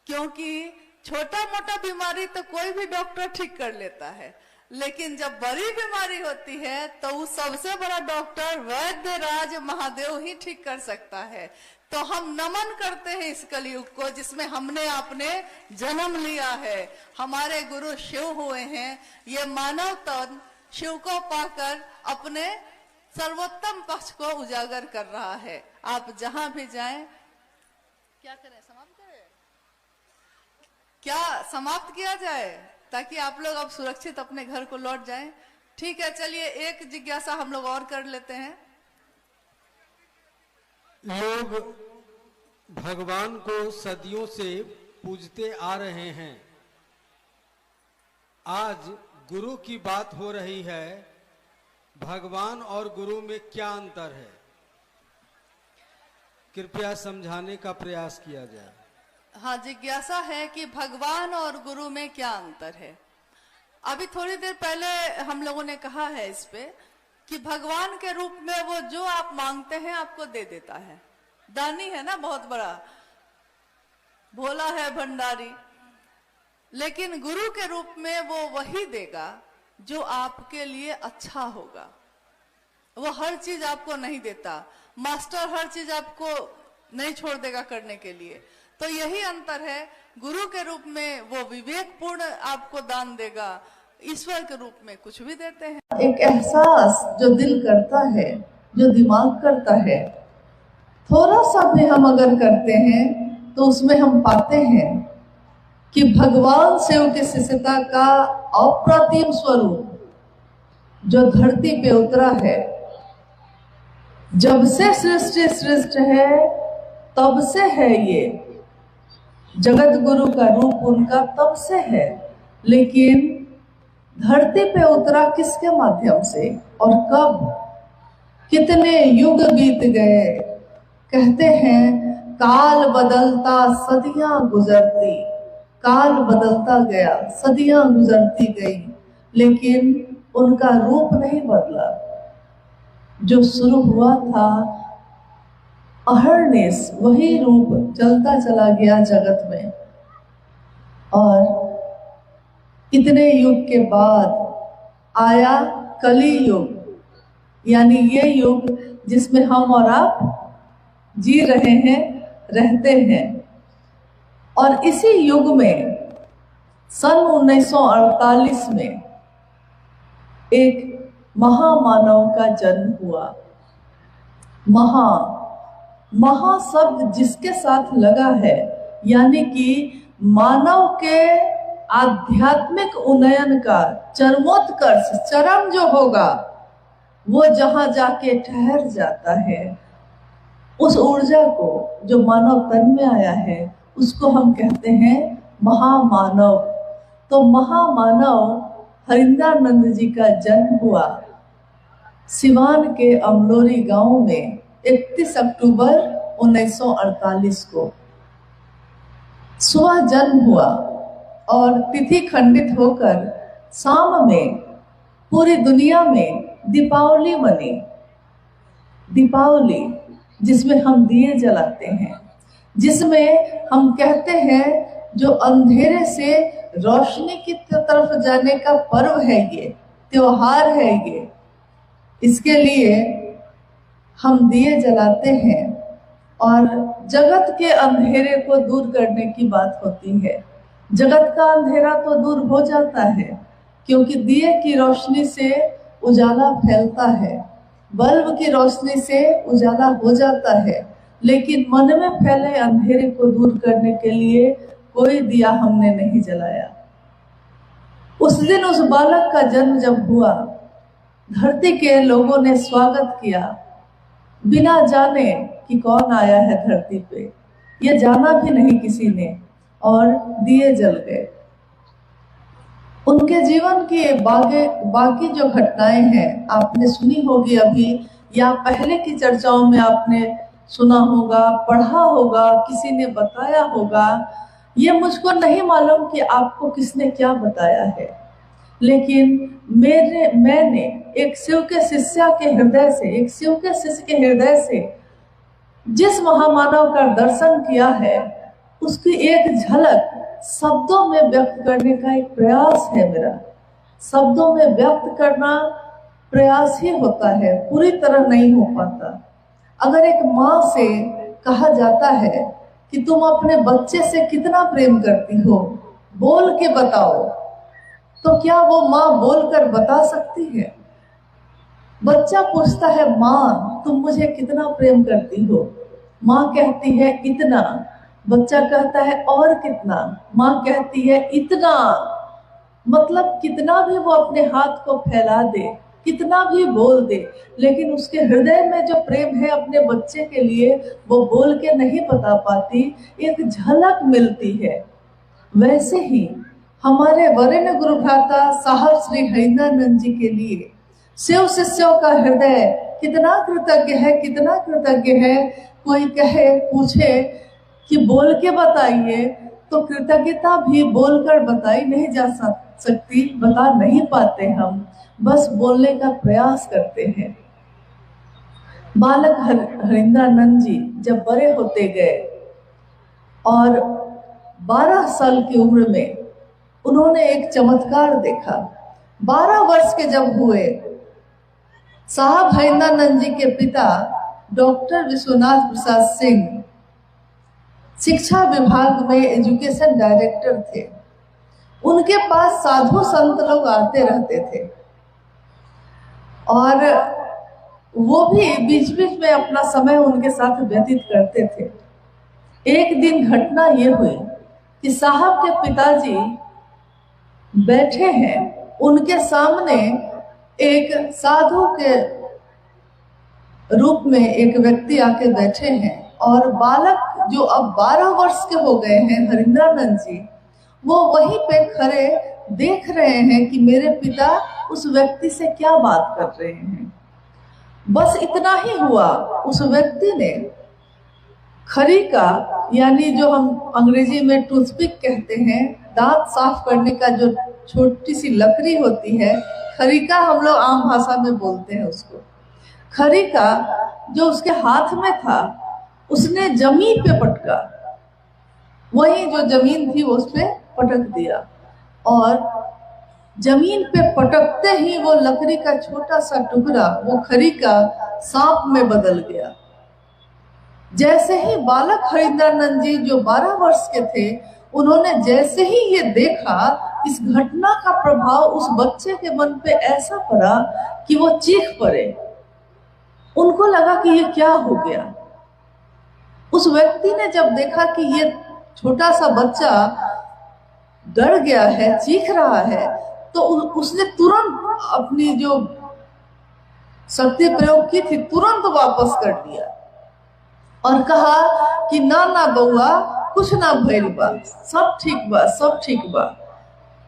क्योंकि छोटा मोटा बीमारी तो कोई भी डॉक्टर ठीक कर लेता है, लेकिन जब बड़ी बीमारी होती है तो उस सबसे बड़ा डॉक्टर वैद्य राज महादेव ही ठीक कर सकता है। तो हम नमन करते हैं इस कलयुग को जिसमें हमने आपने जन्म लिया है, हमारे गुरु शिव हुए हैं। ये मानव तन शिव को पाकर अपने सर्वोत्तम पक्ष को उजागर कर रहा है। आप जहां भी जाएं, क्या करें, समाप्त करें, क्या समाप्त किया जाए ताकि आप लोग अब सुरक्षित अपने घर को लौट जाएं? ठीक है, चलिए एक जिज्ञासा हम लोग और कर लेते हैं। लोग भगवान को सदियों से पूजते आ रहे हैं, आज गुरु की बात हो रही है, भगवान और गुरु में क्या अंतर है? कृपया समझाने का प्रयास किया जाए। हाँ, जिज्ञासा है कि भगवान और गुरु में क्या अंतर है। अभी थोड़ी देर पहले हम लोगों ने कहा है इस पे कि भगवान के रूप में वो जो आप मांगते हैं आपको दे देता है। दानी है ना, बहुत बड़ा भोला है, भंडारी। लेकिन गुरु के रूप में वो वही देगा जो आपके लिए अच्छा होगा। वो हर चीज आपको नहीं देता, मास्टर हर चीज आपको नहीं छोड़ देगा करने के लिए। तो यही अंतर है, गुरु के रूप में वो विवेकपूर्ण आपको दान देगा, ईश्वर के रूप में कुछ भी देते हैं। एक एहसास जो दिल करता है, जो दिमाग करता है, थोड़ा सा भी हम अगर करते हैं तो उसमें हम पाते हैं कि भगवान शिव की शिष्यता का अप्रतिम स्वरूप जो धरती पे उतरा है जब से सृष्टि सृष्ट है तब से है ये, जगत गुरु का रूप उनका तब से है, लेकिन धरती पे उतरा किसके माध्यम से और कब? कितने युग बीत गए। कहते हैं काल बदलता सदियां गुजरती, काल बदलता गया, सदियां गुजरती गई, लेकिन उनका रूप नहीं बदला। जो शुरू हुआ था अहरनेस, वही रूप चलता चला गया जगत में। और इतने युग के बाद आया कली युग, यानी ये युग जिसमें हम और आप जी रहे हैं, रहते हैं। और इसी युग में सन 1948 में एक महामानव का जन्म हुआ। महा शब्द जिसके साथ लगा है, यानी कि मानव के आध्यात्मिक उन्नयन का चरमोत्कर्ष, चरम जो होगा, वो जहां जाके ठहर जाता है, उस ऊर्जा को जो मानव तन में आया है, उसको हम कहते हैं महामानव। तो महामानव हरिंद्रानंद जी का जन्म हुआ सिवान के अमलोरी गांव में 31 अक्टूबर 1948 को सुबह जन्म हुआ और तिथि खंडित होकर शाम में पूरी दुनिया में दीपावली मनी। दीपावली जिसमें हम दिए जलाते हैं, जिसमें हम कहते हैं जो अंधेरे से रोशनी की तरफ जाने का पर्व है, ये त्योहार है ये। इसके लिए हम दिए जलाते हैं और जगत के अंधेरे को दूर करने की बात होती है। जगत का अंधेरा तो दूर हो जाता है, क्योंकि दिए की रोशनी से उजाला फैलता है, बल्ब की रोशनी से उजाला हो जाता है, लेकिन मन में फैले अंधेरे को दूर करने के लिए कोई दिया हमने नहीं जलाया। उस दिन उस बालक का जन्म जब हुआ, धरती के लोगों ने स्वागत किया, बिना जाने कि कौन आया है धरती पे, ये जाना भी नहीं किसी ने, और दिए जल गए। उनके जीवन की बाकी जो घटनाएं हैं आपने सुनी होगी अभी, या पहले की चर्चाओं में आपने सुना होगा, पढ़ा होगा, किसी ने बताया होगा। ये मुझको नहीं मालूम कि आपको किसने क्या बताया है, लेकिन मैंने एक शिव के शिष्य के हृदय से, एक शिव के शिष्य के हृदय से जिस महामानव का दर्शन किया है, उसकी एक झलक शब्दों में व्यक्त करने का एक प्रयास है मेरा। शब्दों में व्यक्त करना प्रयास ही होता है, पूरी तरह नहीं हो पाता। अगर एक माँ से कहा जाता है कि तुम अपने बच्चे से कितना प्रेम करती हो, बोल के बताओ, तो क्या वो माँ बोलकर बता सकती है? बच्चा पूछता है, माँ तुम मुझे कितना प्रेम करती हो? माँ कहती है इतना। बच्चा कहता है और कितना? माँ कहती है इतना। मतलब कितना भी वो अपने हाथ को फैला दे, कितना भी बोल दे, लेकिन उसके हृदय में जो प्रेम है अपने बच्चे के लिए, वो बोल के नहीं बता पाती, एक झलक मिलती है। वैसे ही हमारे वरेण्य गुरु भ्राता साहब श्री हरिंद्रानंद जी के लिए शिव शिष्यों का हृदय कितना कृतज्ञ है, कितना कृतज्ञ है। कोई कहे, पूछे कि बोल के बताइए, तो कृतज्ञता भी बोलकर बताई नहीं जा सकती, बता नहीं पाते हम, बस बोलने का प्रयास करते हैं। बालक हरिंद्रानंद जी जब बड़े होते गए और 12 साल की उम्र में उन्होंने एक चमत्कार देखा। 12 वर्ष के जब हुए, साहब हरिंद्रानंद जी के पिता डॉक्टर विश्वनाथ प्रसाद सिंह शिक्षा विभाग में एजुकेशन डायरेक्टर थे। उनके पास साधु संत लोग आते रहते थे और वो भी बीच बीच में अपना समय उनके साथ व्यतीत करते थे। एक दिन घटना ये हुई कि साहब के पिताजी बैठे हैं, उनके सामने एक साधु के रूप में एक व्यक्ति आके बैठे हैं और बालक जो अब 12 वर्ष के हो गए हैं, हरिंद्रानंद जी, वो वहीं पे खड़े देख रहे हैं कि मेरे पिता उस व्यक्ति से क्या बात कर रहे हैं। बस इतना ही हुआ, उस व्यक्ति ने खरी का, यानी जो हम अंग्रेजी में टूथपिक कहते हैं, दांत साफ करने का जो छोटी सी लकड़ी होती है, खरीका हम लोग आम भाषा में बोलते हैं उसको। खरीका जो उसके हाथ में था, उसने जमीन पे पटका, वही जो जमीन थी उस पे पटक दिया, और जमीन पे पटकते ही वो लकड़ी का छोटा सा टुकड़ा वो खरीका सांप में बदल गया। जैसे ही बालक हरिंद्रानंद जी जो 12 वर्ष के थे, उन्होंने जैसे ही ये देखा, इस घटना का प्रभाव उस बच्चे के मन पे ऐसा पड़ा कि वो चीख पड़े। उनको लगा कि ये क्या हो गया। उस व्यक्ति ने जब देखा कि ये छोटा सा बच्चा डर गया है, चीख रहा है, तो उसने तुरंत अपनी जो शक्ति प्रयोग की थी तुरंत वापस कर दिया और कहा कि ना ना बउआ, कुछ ना भइल बा, सब ठीक बा, सब ठीक बा।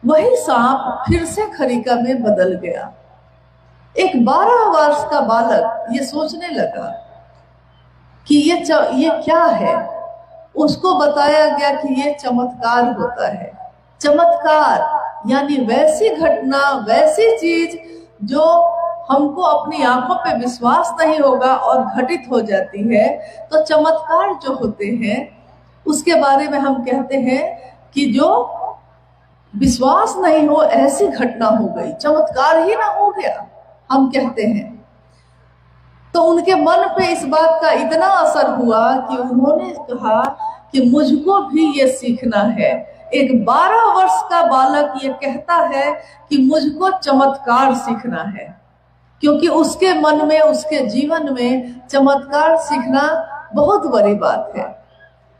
वही सांप फिर से खरीका में बदल गया। एक 12 वर्ष का बालक ये सोचने लगा कि ये क्या है। उसको बताया गया कि ये चमत्कार होता है। चमत्कार यानी वैसी घटना, वैसी चीज जो हमको अपनी आंखों पे विश्वास नहीं होगा और घटित हो जाती है। तो चमत्कार जो होते हैं उसके बारे में हम कहते हैं कि जो विश्वास नहीं हो ऐसी घटना हो गई, चमत्कार ही ना हो गया, हम कहते हैं। तो उनके मन पे इस बात का इतना असर हुआ कि उन्होंने कहा कि मुझको भी ये सीखना है। एक 12 वर्ष का बालक ये कहता है कि मुझको चमत्कार सीखना है, क्योंकि उसके मन में, उसके जीवन में चमत्कार सीखना बहुत बड़ी बात है।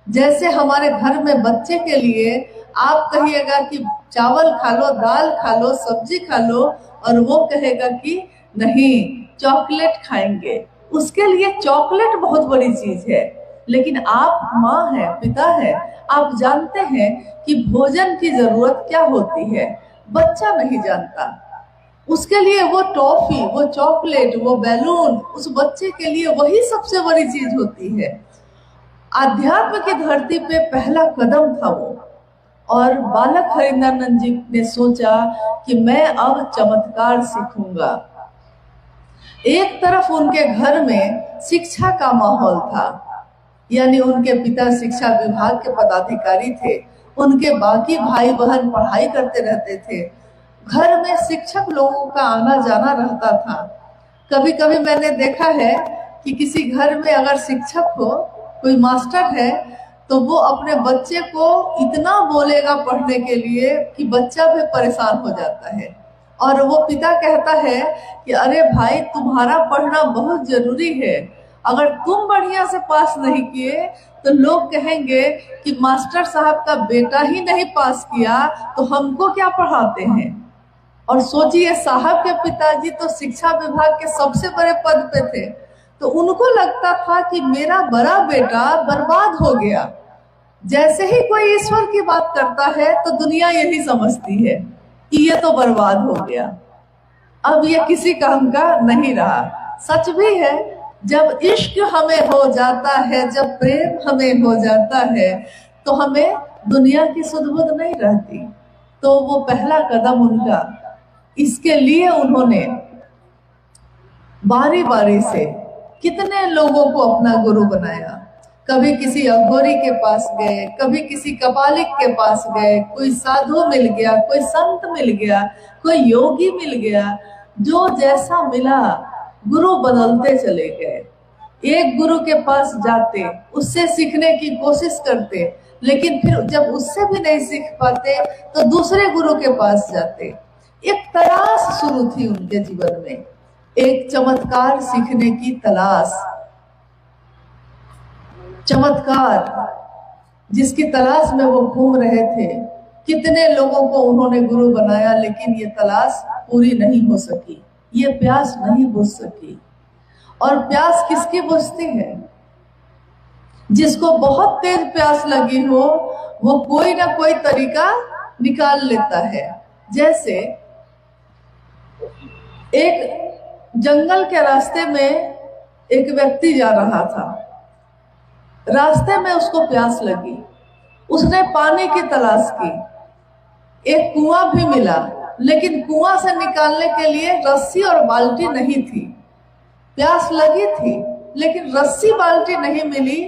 जैसे हमारे घर में बच्चे के लिए आप कहिएगा कि चावल खा लो, दाल खा लो, सब्जी खा लो, और वो कहेगा कि नहीं, चॉकलेट खाएंगे। उसके लिए चॉकलेट बहुत बड़ी चीज है। लेकिन आप माँ हैं, पिता हैं, आप जानते हैं कि भोजन की जरूरत क्या होती है। बच्चा नहीं जानता। उसके लिए वो टॉफी, वो चॉकलेट, वो बैलून, उस बच्चे के लिए वही सबसे बड़ी चीज होती है। आध्यात्म की धरती पे पहला कदम था वो। और बालक हरिंद्रानंद जी ने सोचा कि मैं अब चमत्कार सीखूंगा। एक तरफ उनके घर में शिक्षा का माहौल था, यानी उनके पिता शिक्षा विभाग के पदाधिकारी थे, उनके बाकी भाई बहन पढ़ाई करते रहते थे। घर में शिक्षक लोगों का आना जाना रहता था। कभी कभी मैंने देखा है कि किसी घर में अगर शिक्षक हो, कोई मास्टर है, तो वो अपने बच्चे को इतना बोलेगा पढ़ने के लिए कि बच्चा भी परेशान हो जाता है। और वो पिता कहता है कि अरे भाई, तुम्हारा पढ़ना बहुत जरूरी है। अगर तुम बढ़िया से पास नहीं किए तो लोग कहेंगे कि मास्टर साहब का बेटा ही नहीं पास किया तो हमको क्या पढ़ाते हैं। और सोचिए, साहब के पिताजी तो शिक्षा विभाग के सबसे बड़े पद पे थे, तो उनको लगता था कि मेरा बड़ा बेटा बर्बाद हो गया। जैसे ही कोई ईश्वर की बात करता है तो दुनिया यही समझती है कि ये तो बर्बाद हो गया, अब ये किसी काम का नहीं रहा। सच भी है, जब इश्क हमें हो जाता है, जब प्रेम हमें हो जाता है, तो हमें दुनिया की सुध-बुध नहीं रहती। तो वो पहला कदम उनका, इसके लिए उन्होंने बारी बारी से कितने लोगों को अपना गुरु बनाया। कभी किसी अघोरी के पास गए, कभी किसी कपालिक के पास गए, कोई साधु मिल गया, कोई संत मिल गया, कोई योगी मिल गया। जो जैसा मिला गुरु बदलते चले गए। एक गुरु के पास जाते, उससे सीखने की कोशिश करते, लेकिन फिर जब उससे भी नहीं सीख पाते तो दूसरे गुरु के पास जाते। एक तलाश शुरू थी उनके जीवन में, एक चमत्कार सीखने की तलाश। चमत्कार जिसकी तलाश में वो घूम रहे थे। कितने लोगों को उन्होंने गुरु बनाया, लेकिन ये तलाश पूरी नहीं हो सकी, ये प्यास नहीं बुझ सकी। और प्यास किसकी बुझती है? जिसको बहुत तेज प्यास लगी हो वो कोई ना कोई तरीका निकाल लेता है। जैसे एक जंगल के रास्ते में एक व्यक्ति जा रहा था। रास्ते में उसको प्यास लगी, उसने पानी की तलाश की। एक कुआं भी मिला, लेकिन कुआं से निकालने के लिए रस्सी और बाल्टी नहीं थी। प्यास लगी थी लेकिन रस्सी बाल्टी नहीं मिली,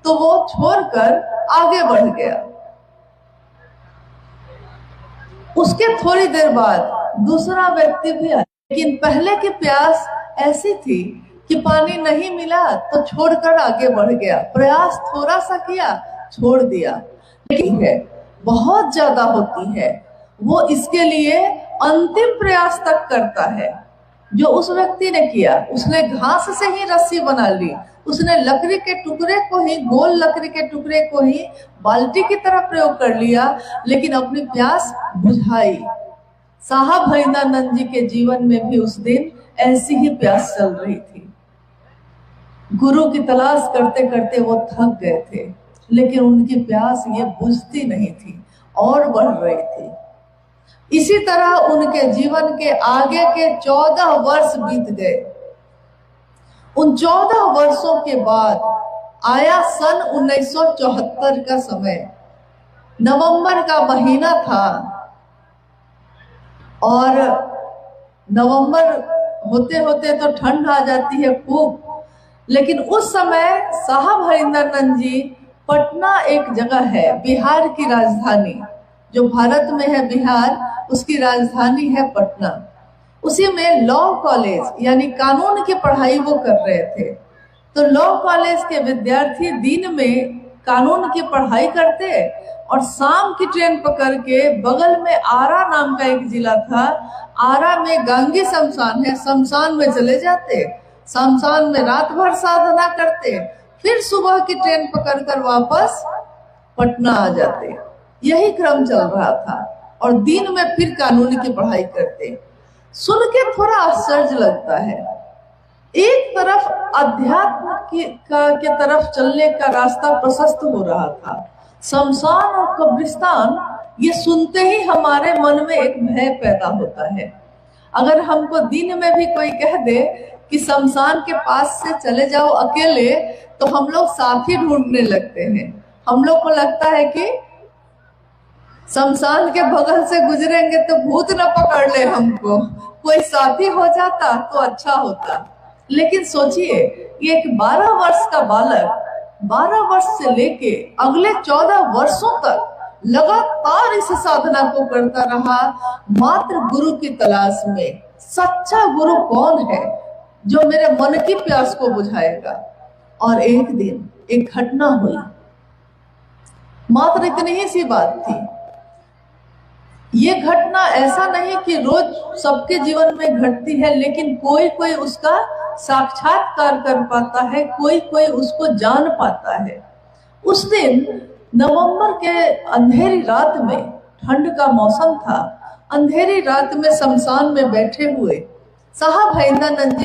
तो वो छोड़कर आगे बढ़ गया। उसके थोड़ी देर बाद दूसरा व्यक्ति भी आया, लेकिन पहले की प्यास ऐसी थी कि पानी नहीं मिला तो छोड़कर आगे बढ़ गया। प्रयास थोड़ा सा किया, छोड़ दिया। लेकिन है बहुत ज्यादा होती है, वो इसके लिए अंतिम प्रयास तक करता है। जो उस व्यक्ति ने किया, उसने घास से ही रस्सी बना ली, उसने लकड़ी के टुकड़े को ही, गोल लकड़ी के टुकड़े को ही बाल्टी की तरह प्रयोग कर लिया, लेकिन अपनी प्यास बुझाई। साहब हरिंदरानंद जी के जीवन में भी उस दिन ऐसी ही प्यास चल रही थी। गुरु की तलाश करते करते वो थक गए थे, लेकिन उनकी प्यास ये बुझती नहीं थी और बढ़ रही थी। इसी तरह उनके जीवन के आगे के 14 वर्ष बीत गए। उन 14 वर्षों के बाद आया सन 1974 का समय। नवंबर का महीना था और नवंबर होते होते तो ठंड आ जाती है खूब। लेकिन उस समय साहब हरिंदरानंद जी, पटना एक जगह है, बिहार की राजधानी, जो भारत में है बिहार, उसकी राजधानी है पटना। उसी में लॉ कॉलेज यानी कानून की पढ़ाई वो कर रहे थे। तो लॉ कॉलेज के विद्यार्थी दिन में कानून की पढ़ाई करते और शाम की ट्रेन पकड़ के बगल में आरा नाम का एक जिला था, आरा में गांगी शमशान है, शमशान में चले जाते, शमशान में रात भर साधना करते, फिर सुबह की ट्रेन पकड़कर वापस पटना आ जाते। यही क्रम चल रहा था और दिन में फिर कानून की पढ़ाई करते। सुन के थोड़ा आश्चर्य लगता है। एक तरफ अध्यात्म के तरफ चलने का रास्ता प्रशस्त हो रहा था। शमशान और कब्रिस्तान, ये सुनते ही हमारे मन में एक भय पैदा होता है। अगर हमको दिन में भी कोई कह दे कि शमशान के पास से चले जाओ अकेले, तो हम लोग साथी ढूंढने लगते हैं। हम लोग को लगता है कि शमशान के बगल से गुजरेंगे तो भूत न पकड़ ले हमको, कोई साथी हो जाता तो अच्छा होता। लेकिन सोचिए, ये एक 12 वर्ष का बालक 12 वर्ष से लेके अगले 14 वर्षों तक लगातार इस साधना को करता रहा, मात्र गुरु की तलाश में। सच्चा गुरु कौन है जो मेरे मन की प्यास को बुझाएगा? और एक दिन एक घटना हुई, मात्र इतनी ही सी बात थी। ये घटना ऐसा नहीं कि रोज सबके जीवन में घटती है, लेकिन कोई कोई उसका साक्षात्कार कर पाता है, कोई कोई उसको जान पाता है। उस दिन नवंबर के अंधेरी रात में, ठंड का मौसम था, अंधेरी रात में शमशान में बैठे हुए साहब हरिंदरानंद जी